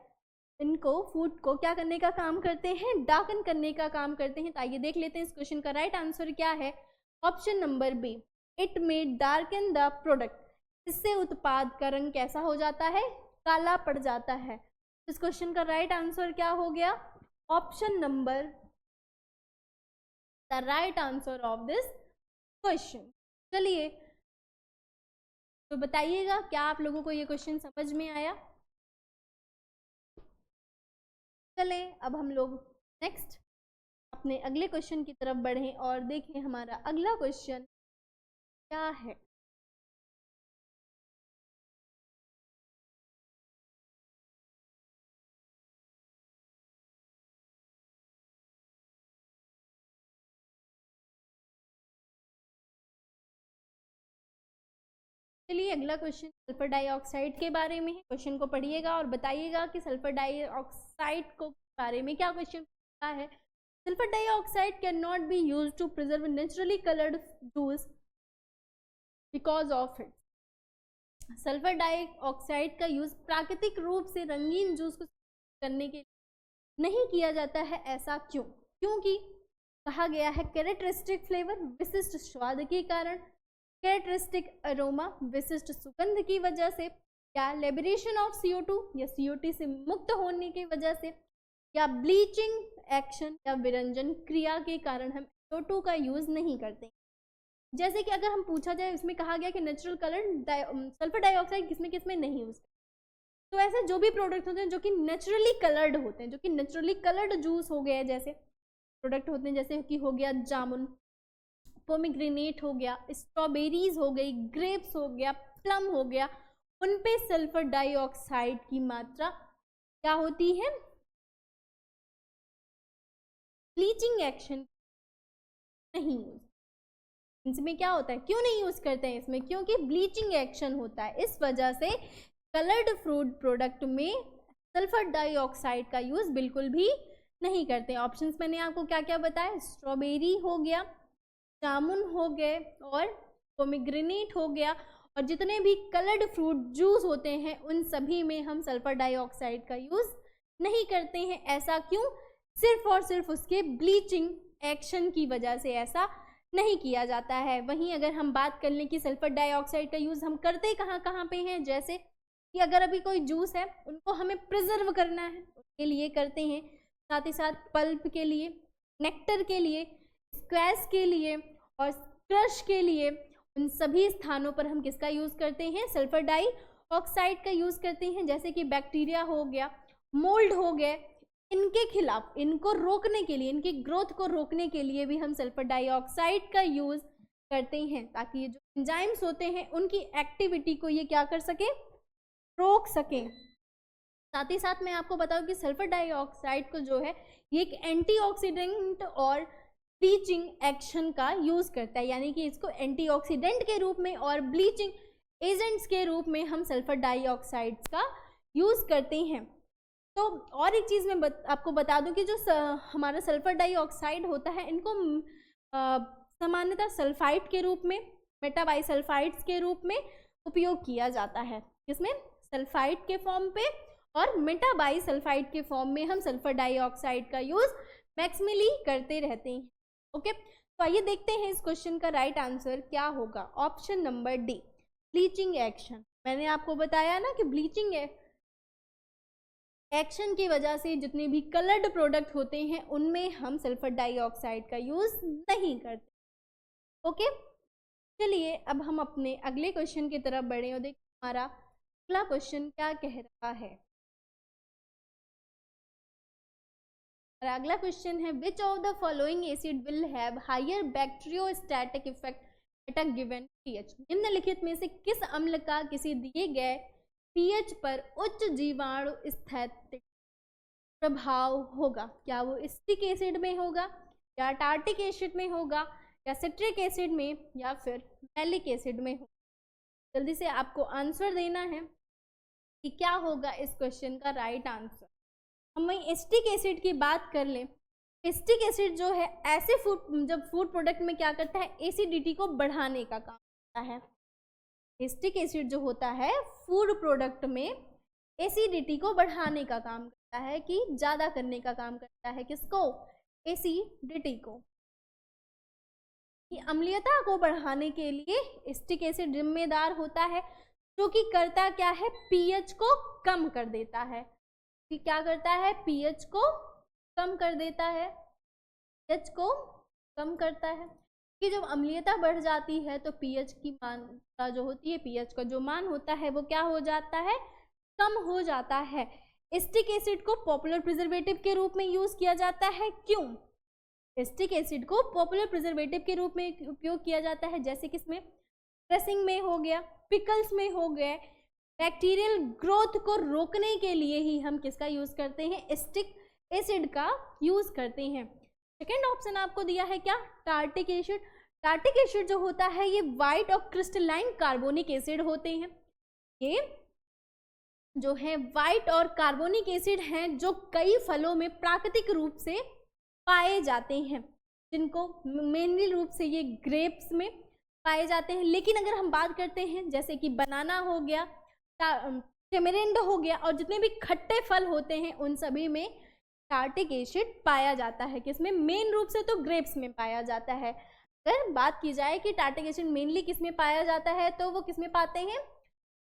इनको फूड को क्या करने का काम करते हैं, डार्कन करने का काम करते हैं। तो आइए देख लेते हैं इस क्वेश्चन का राइट आंसर क्या है। Option number B, it may darken the product, इससे उत्पाद का रंग कैसा हो जाता है, काला पड़ जाता है। इस क्वेश्चन का राइट आंसर क्या हो गया, option number the right answer of this question. चलिए तो बताइएगा क्या आप लोगों को ये क्वेश्चन समझ में आया। चले अब हम लोग नेक्स्ट अपने अगले क्वेश्चन की तरफ बढ़ें और देखें हमारा अगला क्वेश्चन क्या है। चलिए अगला क्वेश्चन सल्फर डाइऑक्साइड के बारे में है। क्वेश्चन को पढ़िएगा और बताइएगा कि सल्फर डाइऑक्साइड के बारे में क्या क्वेश्चन पूछा है। Sulphur dioxide can not be used to preserve naturally coloured juice because of it. Sulphur dioxide का यूज प्राकृतिक रूप से रंगीन जूस को करने के लिए नहीं किया जाता है, ऐसा क्यों? क्योंकि कहा गया है कैरेक्टरिस्टिक फ्लेवर, विशिष्ट स्वाद के कारण, कैरेक्टरिस्टिक अरोमा, विशिष्ट सुगंध की वजह से, या लिबरेशन ऑफ CO2 या CO2 से मुक्त होने की वजह से, या ब्लीचिंग एक्शन या विरंजन क्रिया के कारण हम CO2 का यूज नहीं करते। जैसे कि अगर हम पूछा जाए, इसमें कहा गया कि नेचुरल कलर सल्फर डाइऑक्साइड किसमें किसमें नहीं यूज, तो ऐसे जो भी प्रोडक्ट होते हैं जो कि नेचुरली कलर्ड होते हैं, जो कि नेचुरली कलर्ड जूस हो गया, जैसे प्रोडक्ट होते हैं जैसे कि हो गया जामुन, पोमीग्रेनेट हो गया, स्ट्रॉबेरीज हो गई, ग्रेप्स हो गया, प्लम हो गया, उन पे सल्फर डाइऑक्साइड की मात्रा क्या होती है, ब्लीचिंग एक्शन नहीं यूज। इसमें क्या होता है, क्यों नहीं यूज करते हैं इसमें, क्योंकि ब्लीचिंग एक्शन होता है, इस वजह से कलर्ड फ्रूट प्रोडक्ट में सल्फर डाइऑक्साइड का यूज बिल्कुल भी नहीं करते। ऑप्शंस मैंने आपको क्या क्या बताया, स्ट्रॉबेरी हो गया, जामुन हो गए और पोमीग्रेनेट हो गया, और जितने भी कलर्ड फ्रूट जूस होते हैं उन सभी में हम सल्फर डाइऑक्साइड का यूज नहीं करते हैं। ऐसा क्यों, सिर्फ और सिर्फ उसके ब्लीचिंग एक्शन की वजह से ऐसा नहीं किया जाता है। वहीं अगर हम बात कर लें कि सल्फर डाइऑक्साइड का यूज हम करते कहाँ कहाँ पे हैं, जैसे कि अगर अभी कोई जूस है उनको हमें प्रिजर्व करना है उसके लिए करते हैं, साथ ही साथ पल्प के लिए, नेक्टर के लिए, स्क्वैश के लिए और क्रश के लिए, उन सभी स्थानों पर हम किसका यूज़ करते हैं, सल्फर डाइऑक्साइड का यूज़ करते हैं। जैसे कि बैक्टीरिया हो गया, मोल्ड हो गए, इनके खिलाफ, इनको रोकने के लिए, इनकी ग्रोथ को रोकने के लिए भी हम सल्फर डाइऑक्साइड का यूज़ करते हैं, ताकि ये जो एंजाइम्स होते हैं उनकी एक्टिविटी को ये क्या कर सके, रोक सकें। साथ ही साथ मैं आपको बताऊं कि सल्फर डाइऑक्साइड को जो है ये एक एंटीऑक्सीडेंट और ब्लीचिंग एक्शन का यूज करता है, यानी कि इसको एंटीऑक्सीडेंट के रूप में और ब्लीचिंग एजेंट्स के रूप में हम सल्फर डाइऑक्साइड्स का यूज करते हैं। तो और एक चीज़ मैं आपको बता दूं कि जो हमारा सल्फर डाइऑक्साइड होता है इनको सामान्यतः सल्फाइड के रूप में, मेटाबाइसल्फाइड्स के रूप में उपयोग किया जाता है, जिसमें सल्फाइड के फॉर्म पे और मेटाबाइसल्फाइड के फॉर्म में हम सल्फर डाइऑक्साइड का यूज मैक्सिमली करते रहते हैं। ओके, तो आइए देखते हैं इस क्वेश्चन का राइट आंसर क्या होगा। Option number D, bleaching action. मैंने आपको बताया ना कि ब्लीचिंग एक्शन की वजह से जितने भी कलर्ड प्रोडक्ट होते हैं उनमें हम सल्फर डाइऑक्साइड का यूज नहीं करते। ओके, चलिए अब हम अपने अगले क्वेश्चन की तरफ बढ़े और देखिए हमारा अगला क्वेश्चन क्या कह रहा है। अगला क्वेश्चन है, which of the following acid will have higher bacteriostatic effect at a given pH. निम्नलिखित में से किस अम्ल का किसी दिए गए पीएच पर उच्च जीवाणु स्थैतिक प्रभाव होगा? क्या वो एसिटिक एसिड में होगा, या टार्टिक एसिड में होगा, या सिट्रिक एसिड में, या फिर मैलिक एसिड में होगा? जल्दी से आपको आंसर देना है कि क्या होगा इस क्वेश्चन का राइट आंसर। हम वहीं एसिटिक एसिड की बात कर लें एसिटिक एसिड जो है ऐसे जब फूड प्रोडक्ट में क्या करता है, एसिडिटी को बढ़ाने का काम करता है। एसिटिक एसिड जो होता है फूड प्रोडक्ट में एसिडिटी को बढ़ाने का काम करता है, कि ज़्यादा करने का काम करता है। किसको? एसिडिटी को। कि अम्लीयता को बढ़ाने के लिए एसिटिक एसिड जिम्मेदार होता है, जो कि करता क्या है, पीएच को कम कर देता है। कि क्या करता है, पीएच को कम कर देता है, पीएच को कम करता है। कि जब अम्लीयता बढ़ जाती है तो पीएच की मात्रा जो होती है, पीएच का जो मान होता है वो क्या हो जाता है, कम हो जाता है। एसिटिक एसिड को पॉपुलर प्रिजर्वेटिव के रूप में यूज किया जाता है। क्यों? एसिटिक एसिड को पॉपुलर प्रिजर्वेटिव के रूप में उपयोग किया जाता है, जैसे कि इसमें ड्रेसिंग में हो गया, पिकल्स में हो गया। बैक्टीरियल ग्रोथ को रोकने के लिए ही हम किसका यूज करते हैं, एसिटिक एसिड का यूज करते हैं। सेकेंड ऑप्शन आपको दिया है क्या, टार्टिक एसिड। टार्टिक एसिड जो होता है ये व्हाइट और क्रिस्टलाइन कार्बोनिक एसिड होते हैं। ये जो है व्हाइट और कार्बोनिक एसिड हैं, जो कई फलों में प्राकृतिक रूप से पाए जाते हैं, जिनको मेनली रूप से ये ग्रेप्स में पाए जाते हैं। लेकिन अगर हम बात करते हैं जैसे कि बनाना हो गया, टेमेरिंड हो गया, और जितने भी खट्टे फल होते हैं उन सभी में टार्टिक एसिड पाया जाता है। किसमें? मेन रूप से तो ग्रेप्स में पाया जाता है। अगर बात की जाए कि टार्टिक एसिड मेनली किसमें पाया जाता है, तो वो किसमें पाते हैं,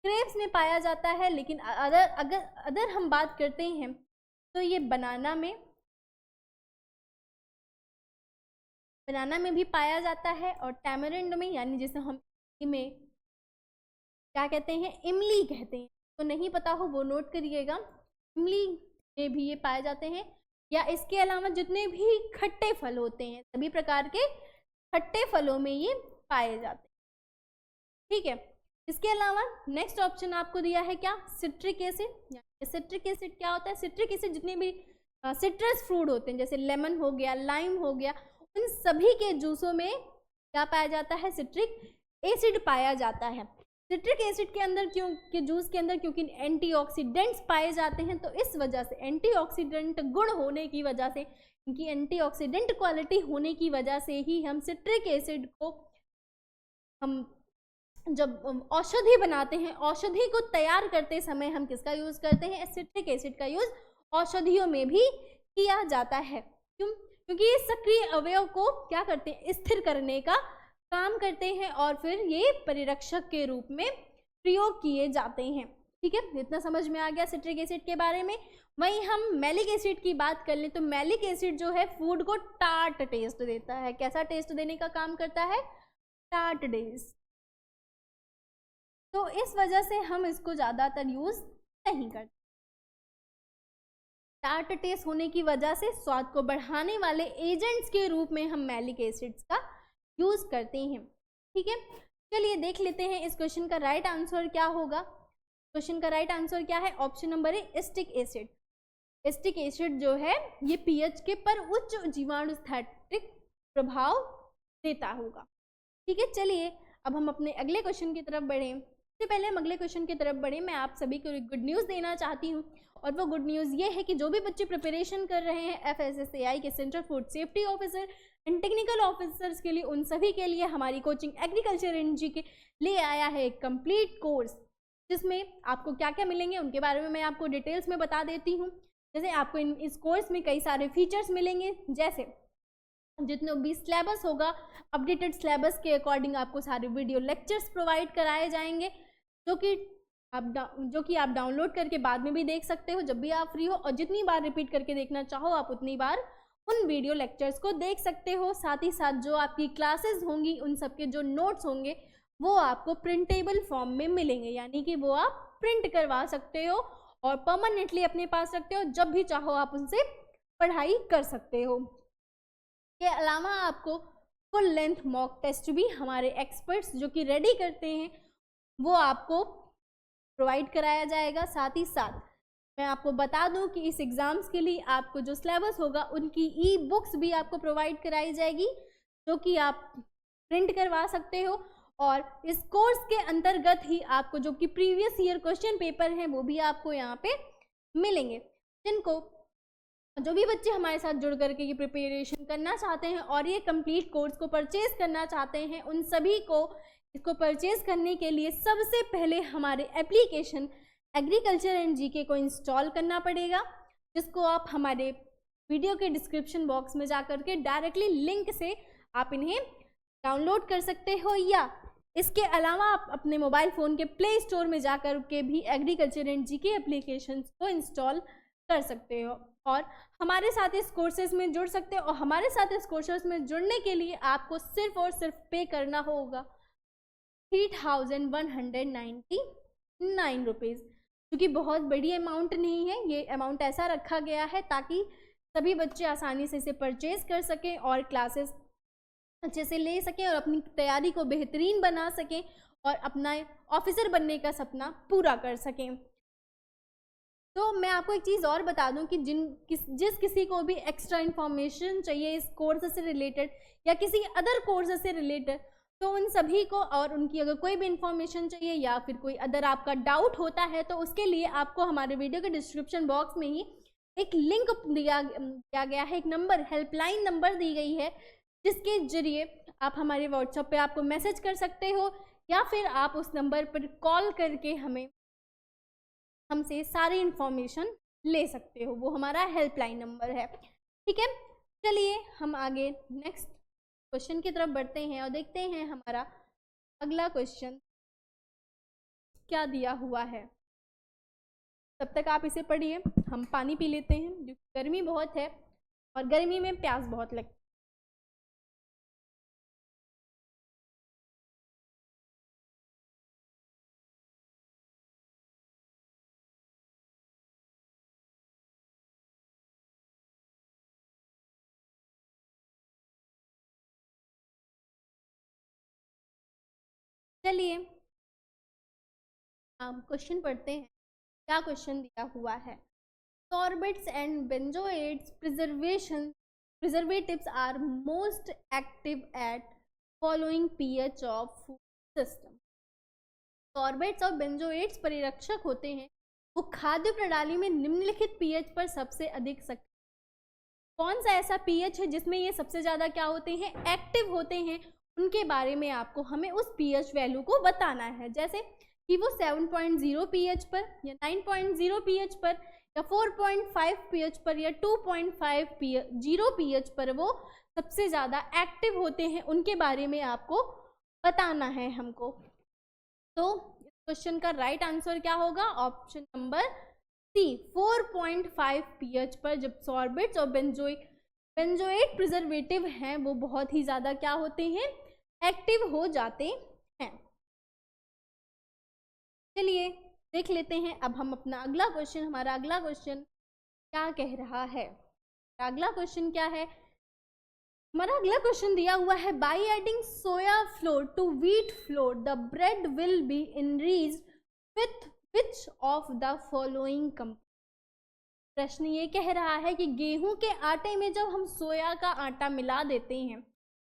ग्रेप्स में पाया जाता है। लेकिन अगर हम बात करते हैं तो ये बनाना में भी पाया जाता है, और टैमरिंड में, यानी जिसे हम में क्या कहते हैं, इमली कहते हैं। तो नहीं पता हो वो नोट करिएगा, इमली में भी ये पाए जाते हैं। या इसके अलावा जितने भी खट्टे फल होते हैं, सभी प्रकार के खट्टे फलों में ये पाए जाते हैं। ठीक है। इसके अलावा नेक्स्ट ऑप्शन आपको दिया है क्या, सिट्रिक एसिड। सिट्रिक एसिड क्या होता है, सिट्रिक एसिड जितने भी सिट्रस फ्रूट होते हैं, जैसे लेमन हो गया, लाइम हो गया, उन सभी के जूसों में क्या पाया जाता है, सिट्रिक एसिड पाया जाता है। सिट्रिक एसिड के अंदर जूस के अंदर क्योंकि एंटीऑक्सीडेंट्स पाए जाते हैं, तो इस वजह से एंटीऑक्सीडेंट गुण होने की वजह से, इनकी एंटीऑक्सीडेंट क्वालिटी होने की वजह से ही हम सिट्रिक एसिड को हम जब औषधि बनाते हैं, औषधि को तैयार करते समय हम किसका यूज करते हैं, सिट्रिक एसिड का यूज औषधियों में भी किया जाता है। क्यों? क्योंकि ये सक्रिय अवयव को क्या करते हैं, स्थिर करने का काम करते हैं, और फिर ये परिरक्षक के रूप में प्रयोग किए जाते हैं। ठीक है, इतना समझ में आ गया सिट्रिक एसिड के बारे में। वहीं हम मैलिक एसिड की बात कर लें तो मैलिक एसिड जो है फूड को टार्ट टेस्ट देता है। कैसा टेस्ट देने का काम करता है, टार्ट टेस्ट। तो इस वजह से हम इसको ज़्यादातर यूज नहीं करते। टार्ट टेस्ट होने की वजह से स्वाद को बढ़ाने वाले एजेंट्स के रूप में हम मैलिक एसिड्स का यूज करते हैं। ठीक है, चलिए देख लेते हैं इस क्वेश्चन का राइट आंसर क्या होगा। क्वेश्चन का राइट आंसर क्या है, option number A, acetic acid. Acetic acid जो है ये पीएच के पर उच्च जीवाणुस्थैतिक प्रभाव देता होगा। ठीक है, चलिए अब हम अपने अगले क्वेश्चन की तरफ बढ़ें। इससे पहले हम अगले क्वेश्चन की तरफ बढ़ें, मैं आप सभी को एक गुड न्यूज़ देना चाहती हूँ, और वो गुड न्यूज़ ये है कि जो भी बच्चे प्रिपरेशन कर रहे हैं FSSAI के central food safety officer and technical officers के लिए, उन सभी के लिए हमारी कोचिंग एग्रीकल्चर एनर्जी के लिए आया है एक कंप्लीट कोर्स, जिसमें आपको क्या क्या मिलेंगे उनके बारे में मैं आपको डिटेल्स में बता देती हूँ। जैसे आपको इस कोर्स में कई सारे फीचर्स मिलेंगे, जैसे जितने भी सिलेबस होगा, अपडेटेड सिलेबस के अकॉर्डिंग आपको सारे वीडियो लेक्चर्स प्रोवाइड कराए जाएंगे, जो कि आप डाउनलोड करके बाद में भी देख सकते हो जब भी आप फ्री हो, और जितनी बार रिपीट करके देखना चाहो आप उतनी बार उन वीडियो लेक्चर्स को देख सकते हो। साथ ही साथ जो आपकी क्लासेस होंगी उन सबके जो नोट्स होंगे वो आपको प्रिंटेबल फॉर्म में मिलेंगे, यानी कि वो आप प्रिंट करवा सकते हो और परमानेंटली अपने पास रखते हो, जब भी चाहो आप उनसे पढ़ाई कर सकते हो। के अलावा आपको फुल लेंथ मॉक टेस्ट भी हमारे एक्सपर्ट्स जो कि रेडी करते हैं वो आपको प्रोवाइड कराया जाएगा। साथ ही साथ मैं आपको बता दूं कि इस एग्ज़ाम्स के लिए आपको जो सिलेबस होगा उनकी ई बुक्स भी आपको प्रोवाइड कराई जाएगी, जो कि आप प्रिंट करवा सकते हो, और इस कोर्स के अंतर्गत ही आपको जो कि प्रीवियस ईयर क्वेश्चन पेपर हैं वो भी आपको यहाँ पे मिलेंगे, जिनको जो भी बच्चे हमारे साथ जुड़ करके ये प्रिपरेशन करना चाहते हैं और ये कंप्लीट कोर्स को परचेज करना चाहते हैं, उन सभी को इसको परचेज करने के लिए सबसे पहले हमारे एप्लीकेशन एग्रीकल्चर एंड जीके को इंस्टॉल करना पड़ेगा, जिसको आप हमारे वीडियो के डिस्क्रिप्शन बॉक्स में जा कर के डायरेक्टली लिंक से आप इन्हें डाउनलोड कर सकते हो, या इसके अलावा आप अपने मोबाइल फ़ोन के प्ले स्टोर में जा कर के भी एग्रीकल्चर एंड जीके एप्लीकेशन को इंस्टॉल कर सकते हो और हमारे साथ इस कोर्सेज में जुड़ सकते हो। और हमारे साथ इस कोर्सेज में जुड़ने के लिए आपको सिर्फ और सिर्फ पे करना होगा 3199 रुपीज़, क्योंकि बहुत बड़ी अमाउंट नहीं है। ये अमाउंट ऐसा रखा गया है ताकि सभी बच्चे आसानी से इसे परचेज कर सकें और क्लासेस अच्छे से ले सकें और अपनी तैयारी को बेहतरीन बना सकें और अपना ऑफिसर बनने का सपना पूरा कर सकें। तो मैं आपको एक चीज़ और बता दूं कि जिस किसी को भी एक्स्ट्रा इन्फॉर्मेशन चाहिए इस कोर्स से रिलेटेड या किसी अदर कोर्स से रिलेटेड, तो उन सभी को, और उनकी अगर कोई भी इन्फॉर्मेशन चाहिए या फिर कोई अदर आपका डाउट होता है, तो उसके लिए आपको हमारे वीडियो के डिस्क्रिप्शन बॉक्स में ही एक लिंक दिया गया है, एक नंबर, हेल्पलाइन नंबर दी गई है, जिसके जरिए आप हमारे व्हाट्सएप पे आपको मैसेज कर सकते हो या फिर आप उस नंबर पर कॉल करके हमसे सारी इन्फॉर्मेशन ले सकते हो। वो हमारा हेल्पलाइन नंबर है, ठीक है। चलिए हम आगे नेक्स्ट क्वेश्चन की तरफ बढ़ते हैं और देखते हैं हमारा अगला क्वेश्चन क्या दिया हुआ है। तब तक आप इसे पढ़िए, हम पानी पी लेते हैं क्योंकि गर्मी बहुत है और गर्मी में प्यास बहुत लगती है। चलिए हम क्वेश्चन पढ़ते हैं। क्या क्वेश्चन दिया हुआ है? सॉर्बेट्स and बेंजोएट्स preservatives are most active at following pH of food system। सॉर्बेट्स और बेंजोएट्स परिरक्षक होते हैं, वो खाद्य प्रणाली में निम्नलिखित पीएच पर सबसे अधिक सक्रिय। कौन सा ऐसा पीएच है जिसमें ये सबसे ज़्यादा क्या होते हैं? एक्टिव होते हैं। उनके बारे में आपको हमें उस पीएच वैल्यू को बताना है, जैसे कि वो 7.0 पीएच पर या 9.0 पीएच पर या 4.5 पीएच पर या 2.50 पीएच पर वो सबसे ज़्यादा एक्टिव होते हैं, उनके बारे में आपको बताना है हमको। तो इस क्वेश्चन का राइट आंसर क्या होगा? ऑप्शन नंबर सी, 4.5 पीएच पर जब सॉर्बेट्स और बेंजोएट प्रिजर्वेटिव हैं वो बहुत ही ज़्यादा क्या होते हैं? एक्टिव हो जाते हैं। चलिए देख लेते हैं अब हम अपना अगला क्वेश्चन। हमारा अगला क्वेश्चन क्या कह रहा है? अगला क्वेश्चन क्या है? हमारा अगला क्वेश्चन दिया हुआ है, by adding soya flour to wheat flour the bread will be enriched with which of the following component. प्रश्न ये कह रहा है कि गेहूं के आटे में जब हम सोया का आटा मिला देते हैं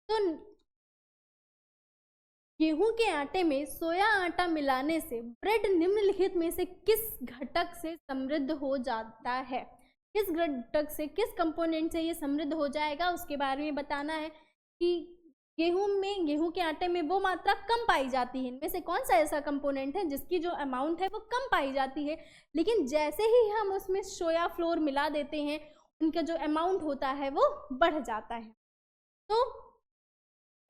तो गेहूं के आटे में सोया आटा मिलाने से ब्रेड निम्नलिखित में से किस घटक से समृद्ध हो जाता है? किस घटक से, किस कंपोनेंट से ये समृद्ध हो जाएगा, उसके बारे में बताना है कि गेहूं के आटे में वो मात्रा कम पाई जाती है। इनमें से कौन सा ऐसा कंपोनेंट है जिसकी जो अमाउंट है वो कम पाई जाती है, लेकिन जैसे ही हम उसमें सोया फ्लोर मिला देते हैं उनका जो अमाउंट होता है वो बढ़ जाता है। तो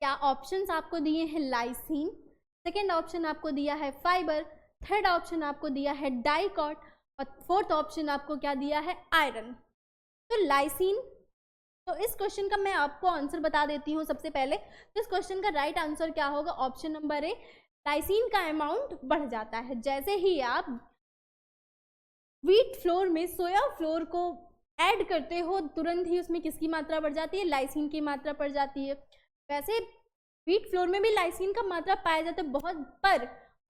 क्या ऑप्शंस आपको दिए हैं? लाइसिन, सेकेंड ऑप्शन आपको दिया है फाइबर, थर्ड ऑप्शन आपको दिया है डाइकॉट और फोर्थ ऑप्शन आपको क्या दिया है? आयरन। तो लाइसिन, तो इस क्वेश्चन का मैं आपको आंसर बता देती हूँ सबसे पहले। तो इस क्वेश्चन का राइट आंसर क्या होगा? ऑप्शन नंबर ए, लाइसिन का अमाउंट बढ़ जाता है। जैसे ही आप व्हीट फ्लोर में सोया फ्लोर को ऐड करते हो तुरंत ही उसमें किसकी मात्रा बढ़ जाती है? लाइसिन की मात्रा बढ़ जाती है। वैसे व्हीट फ्लोर में भी लाइसिन का मात्रा पाया जाता है,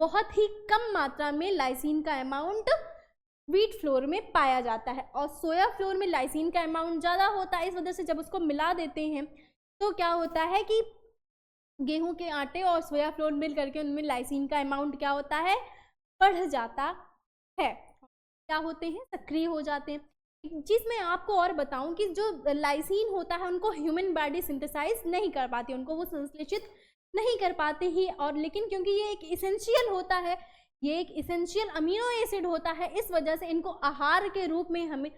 बहुत ही कम मात्रा में लाइसिन का अमाउंट व्हीट फ्लोर में पाया जाता है और सोया फ्लोर में लाइसिन का अमाउंट ज़्यादा होता है। इस वजह से जब उसको मिला देते हैं तो क्या होता है कि गेहूं के आटे और सोया फ्लोर मिल करके उनमें लाइसिन का अमाउंट क्या होता है? बढ़ जाता है। क्या होते हैं? सक्रिय हो जाते हैं। एक चीज़ मैं आपको और बताऊं कि जो लाइसिन होता है उनको ह्यूमन बॉडी सिंथेसाइज नहीं कर पाती, उनको वो संश्लेषित नहीं कर पाते ही, और लेकिन क्योंकि ये एक इसेंशियल होता है, ये एक इसेंशियल अमीनो एसिड होता है, इस वजह से इनको आहार के रूप में हमें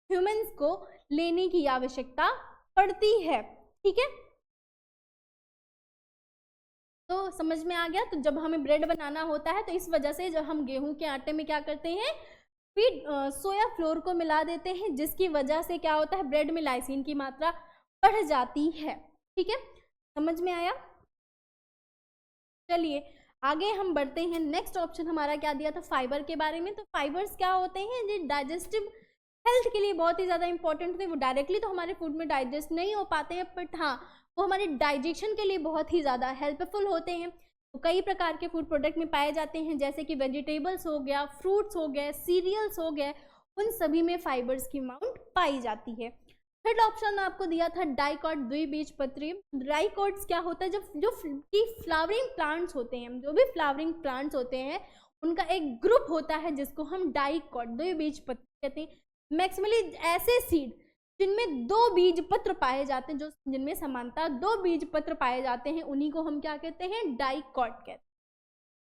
ह्यूमंस को लेने की आवश्यकता पड़ती है। ठीक है, तो समझ में आ गया। तो जब हमें ब्रेड बनाना होता है तो इस वजह से जब हम गेहूं के आटे में क्या करते हैं, फिर सोया फ्लोर को मिला देते हैं, जिसकी वजह से क्या होता है, ब्रेड में लाइसिन की मात्रा बढ़ जाती है। ठीक है, समझ में आया। चलिए आगे हम बढ़ते हैं। नेक्स्ट ऑप्शन हमारा क्या दिया था, फाइबर के बारे में। तो फाइबर्स क्या होते हैं, जो डाइजेस्टिव हेल्थ के लिए बहुत ही ज़्यादा इंपॉर्टेंट थे। वो डायरेक्टली तो हमारे फूड में डाइजेस्ट नहीं हो पाते हैं, बट हाँ वो हमारे डाइजेशन के लिए बहुत ही ज़्यादा हेल्पफुल होते हैं। तो कई प्रकार के फूड प्रोडक्ट में पाए जाते हैं, जैसे कि वेजिटेबल्स हो गया, फ्रूट्स हो गए, सीरियल्स हो गए, उन सभी में फाइबर्स की अमाउंट पाई जाती है। थर्ड ऑप्शन आपको दिया था डाइकॉट, द्विबीजपत्री। डाइकॉट्स क्या होता है, जो फ्लावरिंग प्लांट्स होते हैं, जो भी फ्लावरिंग प्लांट्स होते हैं उनका एक ग्रुप होता है जिसको हम डाइकॉट, द्विबीजपत्री कहते हैं। मैक्सिमली ऐसे सीड जिनमें 2 बीज पत्र पाए जाते हैं, जो जिनमें समानता 2 बीज पत्र पाए जाते हैं, उन्हीं को हम क्या कहते हैं, डाइकॉट कहते हैं।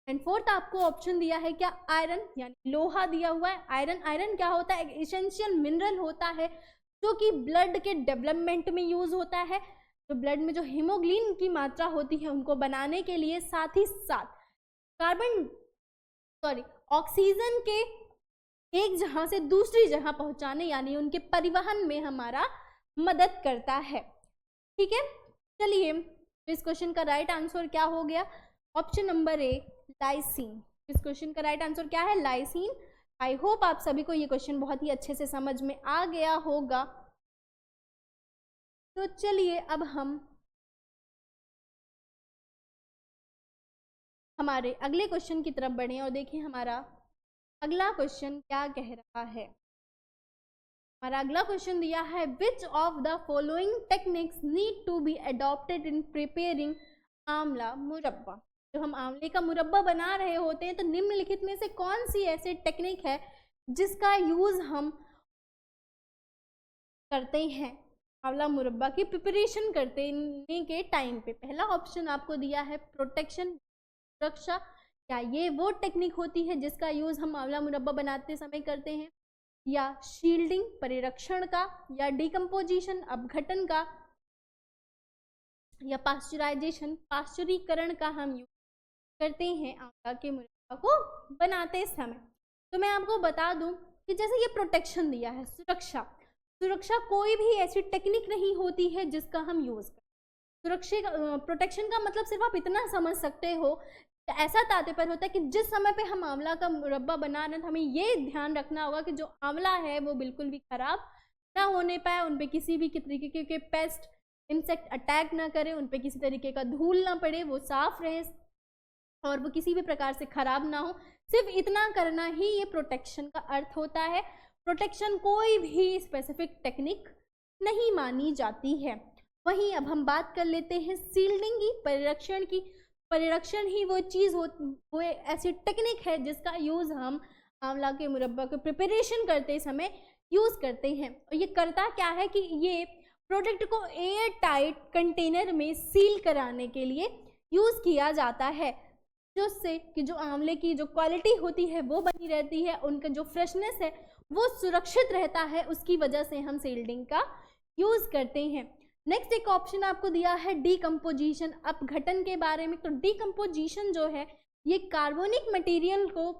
एंड फोर्थ आपको ऑप्शन दिया है क्या, आयरन, यानी लोहा दिया हुआ है। आयरन क्या होता है, एक इसेंशियल मिनरल होता है जो कि ब्लड के डेवलपमेंट में यूज होता है। तो ब्लड में जो हीमोग्लोबिन की मात्रा होती है उनको बनाने के लिए, साथ ही साथ ऑक्सीजन के एक जगह से दूसरी जगह पहुंचाने, यानी उनके परिवहन में हमारा मदद करता है। ठीक है, चलिए इस क्वेश्चन का राइट आंसर क्या हो गया, ऑप्शन नंबर ए, लाइसिन। इस क्वेश्चन का राइट आंसर क्या है, लाइसिन। आई होप आप सभी को ये क्वेश्चन बहुत ही अच्छे से समझ में आ गया होगा। तो चलिए अब हम हमारे अगले क्वेश्चन की तरफ बढ़े और देखें हमारा अगला क्वेश्चन क्या कह रहा है। हमारा अगला क्वेश्चन दिया है, which of the following techniques need to be adopted in preparing amla murabba. जो हम आंवले का मुरब्बा बना रहे होते हैं, तो निम्नलिखित में से कौन सी ऐसी टेक्निक है जिसका यूज हम करते हैं आंवला मुरब्बा की प्रिपरेशन करते के टाइम पे। पहला ऑप्शन आपको दिया है प्रोटेक्शन, सुरक्षा। क्या ये वो टेक्निक होती है जिसका यूज हम आंवला मुरब्बा बनाते समय करते हैं, या शील्डिंग, परिरक्षण का, या डिकम्पोजिशन, अपघटन का, या पास्चुराइजेशन, पास्चुरीकरण का हम यूज करते हैं आंवला के मुरब्बा को बनाते समय। तो मैं आपको बता दूं कि जैसे ये प्रोटेक्शन दिया है, सुरक्षा, कोई भी ऐसी टेक्निक नहीं होती है जिसका हम यूज करें। प्रोटेक्शन का मतलब सिर्फ आप इतना समझ सकते हो, ऐसा तात्पर्य होता है कि जिस समय पे हम आंवला का मुरब्बा बना रहे हैं, तो हमें ये ध्यान रखना होगा कि जो आंवला है वो बिल्कुल भी खराब ना होने पाए, उन पे किसी भी तरीके के पेस्ट, इंसेक्ट अटैक ना करे, उन पे किसी तरीके का धूल ना पड़े, वो साफ रहे और वो किसी भी प्रकार से खराब ना हो। सिर्फ इतना करना ही ये प्रोटेक्शन का अर्थ होता है। प्रोटेक्शन कोई भी स्पेसिफिक टेक्निक नहीं मानी जाती है। वहीं अब हम बात कर लेते हैं सील्डिंग की, परिरक्षण की। परिरक्षण ही वो चीज़ वो ऐसी टेक्निक है जिसका यूज़ हम आंवला के मुरब्बा के प्रिपरेशन करते समय यूज़ करते हैं। और ये करता क्या है कि ये प्रोडक्ट को एयर टाइट कंटेनर में सील कराने के लिए यूज़ किया जाता है, जिससे कि जो आंवले की जो क्वालिटी होती है वो बनी रहती है, उनका जो फ्रेशनेस है वो सुरक्षित रहता है। उसकी वजह से हम सील्डिंग का यूज़ करते हैं। नेक्स्ट एक ऑप्शन आपको दिया है डीकम्पोजिशन, अपघटन के बारे में। तो डीकम्पोजिशन जो है ये कार्बोनिक मटेरियल को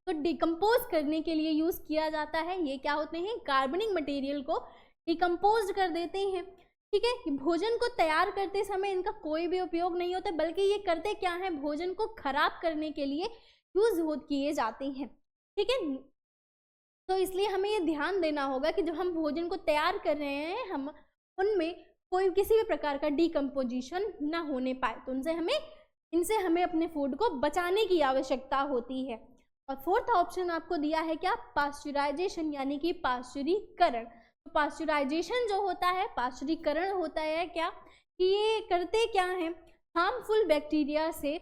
तो डिकम्पोज करने के लिए यूज़ किया जाता है। ये क्या होते हैं, कार्बनिक मटेरियल को डिकम्पोज कर देते हैं। ठीक है, भोजन को तैयार करते समय इनका कोई भी उपयोग नहीं होता, बल्कि ये करते क्या है, भोजन को खराब करने के लिए यूज़ किए जाते हैं। ठीक है, तो इसलिए हमें ये ध्यान देना होगा कि जब हम भोजन को तैयार कर रहे हैं, हम उनमें कोई किसी भी प्रकार का डीकम्पोजिशन ना होने पाए, तो इनसे हमें अपने फूड को बचाने की आवश्यकता होती है। और फोर्थ ऑप्शन आपको दिया है क्या, पास्चुराइजेशन, यानी कि पास्चुरीकरण। तो पास्चुराइजेशन जो होता है, पास्चुरीकरण होता है क्या कि ये करते क्या है, हार्मफुल बैक्टीरिया से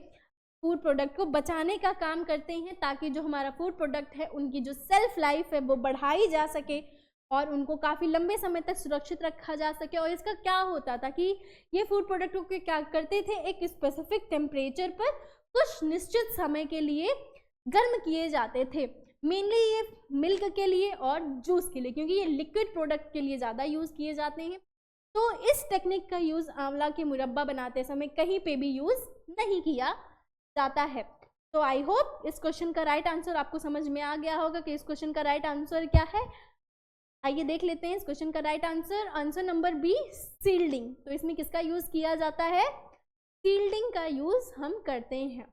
फूड प्रोडक्ट को बचाने का काम करते हैं, ताकि जो हमारा फूड प्रोडक्ट है उनकी जो सेल्फ लाइफ है वो बढ़ाई जा सके, और उनको काफ़ी लंबे समय तक सुरक्षित रखा जा सके। और इसका क्या होता था कि ये फूड प्रोडक्ट को क्या करते थे, एक स्पेसिफिक टेम्परेचर पर कुछ निश्चित समय के लिए गर्म किए जाते थे। मेनली ये मिल्क के लिए और जूस के लिए, क्योंकि ये लिक्विड प्रोडक्ट के लिए ज़्यादा यूज़ किए जाते हैं। तो इस टेक्निक का यूज़ आंवला के मुरब्बा बनाते समय कहीं पे भी यूज़ नहीं किया जाता है। तो आई होप इस क्वेश्चन का राइट आंसर आपको समझ में आ गया होगा कि इस क्वेश्चन का राइट आंसर क्या है। आइए देख लेते हैं इस क्वेश्चन का right answer. Answer number B, sealing. तो इसमें किसका यूज़ किया जाता है, सील्डिंग का यूज़ हम करते हैं।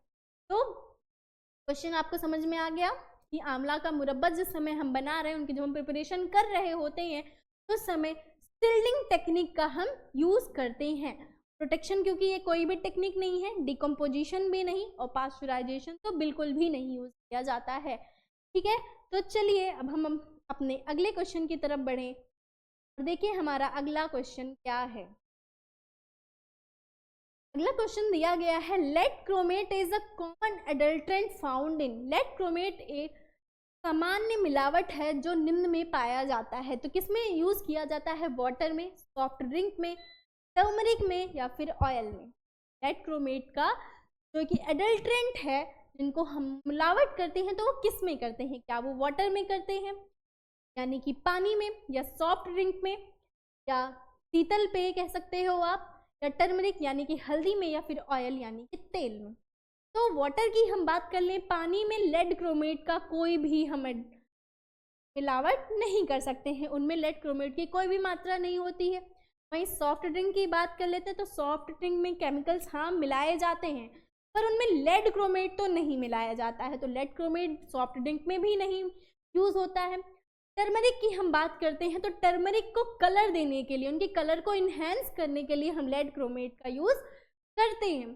तो क्वेश्चन आपको समझ में आ गया कि आंवला का मुरब्बा जिस समय हम बना रहे हैं, उनकी जो हम प्रिपरेशन कर रहे होते हैं, उस समय सील्डिंग टेक्निक का हम यूज़ करते हैं। प्रोटेक्शन, क्योंकि ये कोई भी टेक्निक नहीं है, डिकम्पोजिशन भी नहीं, और पास्चराइजेशन तो बिल्कुल भी नहीं यूज़ किया जाता है। ठीक है, तो चलिए अब हम अपने अगले क्वेश्चन की तरफ बढ़ें और देखिए हमारा अगला क्वेश्चन क्या है। अगला क्वेश्चन दिया गया है, lead chromate is a common adulterant found in. Lead chromate एक सामान्य मिलावट है जो निम्न में पाया जाता है। तो किसमें यूज़ किया जाता है, वाटर में, सॉफ्ट ड्रिंक में, टर्मरिक में या फिर ऑयल में। लेड क्रोमेट का जो कि एडल्ट्रेंट है, जिनको हम मिलावट करते हैं, तो वो किस में करते हैं, क्या वो वाटर में करते हैं यानी कि पानी में, या सॉफ्ट ड्रिंक में, या शीतल पेय कह सकते हो आप, या टर्मरिक यानी कि हल्दी में, या फिर ऑयल यानी कि तेल में। तो वाटर की हम बात कर लें, पानी में लेड क्रोमेट का कोई भी हम मिलावट नहीं कर सकते हैं, उनमें लेड क्रोमेट की कोई भी मात्रा नहीं होती है। वहीं सॉफ्ट ड्रिंक की बात कर लेते हैं, तो सॉफ्ट ड्रिंक में केमिकल्स हाँ मिलाए जाते हैं, पर उनमें लेड क्रोमेट तो नहीं मिलाया जाता है। तो लेड क्रोमेट सॉफ्ट ड्रिंक में भी नहीं यूज़ होता है। टर्मरिक की हम बात करते हैं, तो टर्मरिक को कलर देने के लिए, उनके कलर को इन्हेंस करने के लिए हम लेड क्रोमेट का यूज़ करते हैं।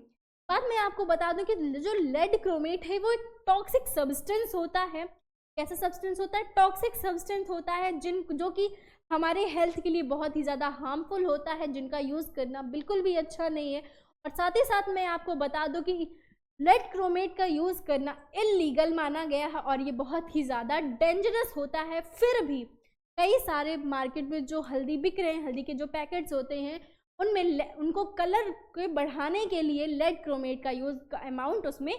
बाद में आपको बता दूं कि जो लेड क्रोमेट है वो एक टॉक्सिक सब्सटेंस होता है। कैसा सब्सटेंस होता है, टॉक्सिक सब्सटेंस होता है, जो कि हमारे हेल्थ के लिए बहुत ही ज़्यादा हार्मफुल होता है, जिनका यूज़ करना बिल्कुल भी अच्छा नहीं है। और साथ ही साथ मैं आपको बता दूं कि लेड क्रोमेट का यूज़ करना इलीगल माना गया है और ये बहुत ही ज़्यादा डेंजरस होता है। फिर भी कई सारे मार्केट में जो हल्दी बिक रहे हैं, हल्दी के जो पैकेट्स होते हैं, उनमें उनको कलर के बढ़ाने के लिए लेड क्रोमेट का यूज़ का अमाउंट उसमें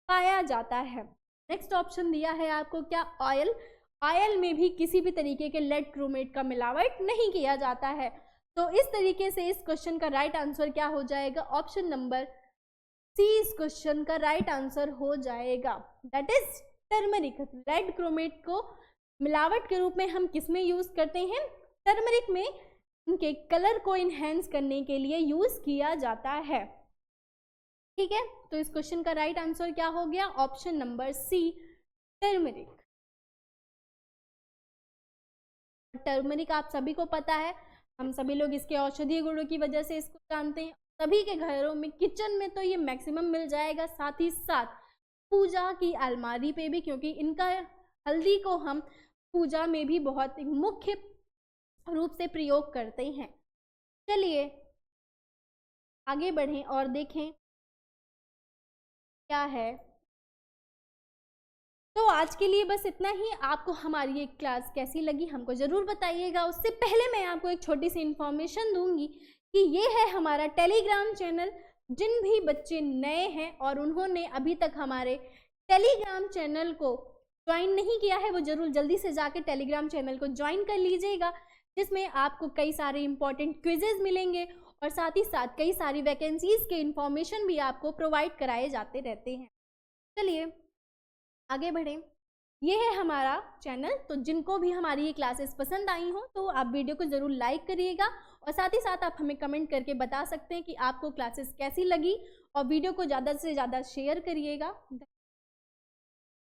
पाया जाता है। नेक्स्ट ऑप्शन दिया है आपको क्या, ऑयल। ऑयल में भी किसी भी तरीके के लेड क्रोमेट का मिलावट नहीं किया जाता है। तो इस तरीके से इस क्वेश्चन का राइट आंसर क्या हो जाएगा, ऑप्शन नंबर सी इस क्वेश्चन का राइट आंसर हो जाएगा, that is turmeric. Lead chromate को मिलावट के रूप में हम किस में यूज़ करते हैं, टर्मरिक में उनके कलर को इन्हेंस करने के लिए यूज़ किया जाता है। ठीक है, तो इस क्वेश्चन का राइट आंसर क्या हो गया, option number C, turmeric. Turmeric आप सभी को पता है, हम सभी लोग इसके औषधीय गुणों की वजह से इसको जानते हैं। सभी के घरों में, किचन में तो ये मैक्सिमम मिल जाएगा, साथ ही साथ पूजा की अलमारी पे भी, क्योंकि इनका हल्दी को हम पूजा में भी बहुत मुख्य रूप से प्रयोग करते हैं। चलिए आगे बढ़ें और देखें क्या है। तो आज के लिए बस इतना ही। आपको हमारी ये क्लास कैसी लगी हमको ज़रूर बताइएगा। उससे पहले मैं आपको एक छोटी सी इन्फॉर्मेशन दूंगी कि ये है हमारा टेलीग्राम चैनल। जिन भी बच्चे नए हैं और उन्होंने अभी तक हमारे टेलीग्राम चैनल को ज्वाइन नहीं किया है, वो ज़रूर जल्दी से जाके टेलीग्राम चैनल को ज्वाइन कर लीजिएगा, जिसमें आपको कई सारे इंपॉर्टेंट क्विजेज मिलेंगे और साथ ही साथ कई सारी वैकेंसीज़ के इंफॉर्मेशन भी आपको प्रोवाइड कराए जाते रहते हैं। चलिए आगे बढ़ें। ये है हमारा चैनल। तो जिनको भी हमारी ये क्लासेस पसंद आई हो तो आप वीडियो को ज़रूर लाइक करिएगा और साथ ही साथ आप हमें कमेंट करके बता सकते हैं कि आपको क्लासेस कैसी लगी, और वीडियो को ज़्यादा से ज़्यादा शेयर करिएगा।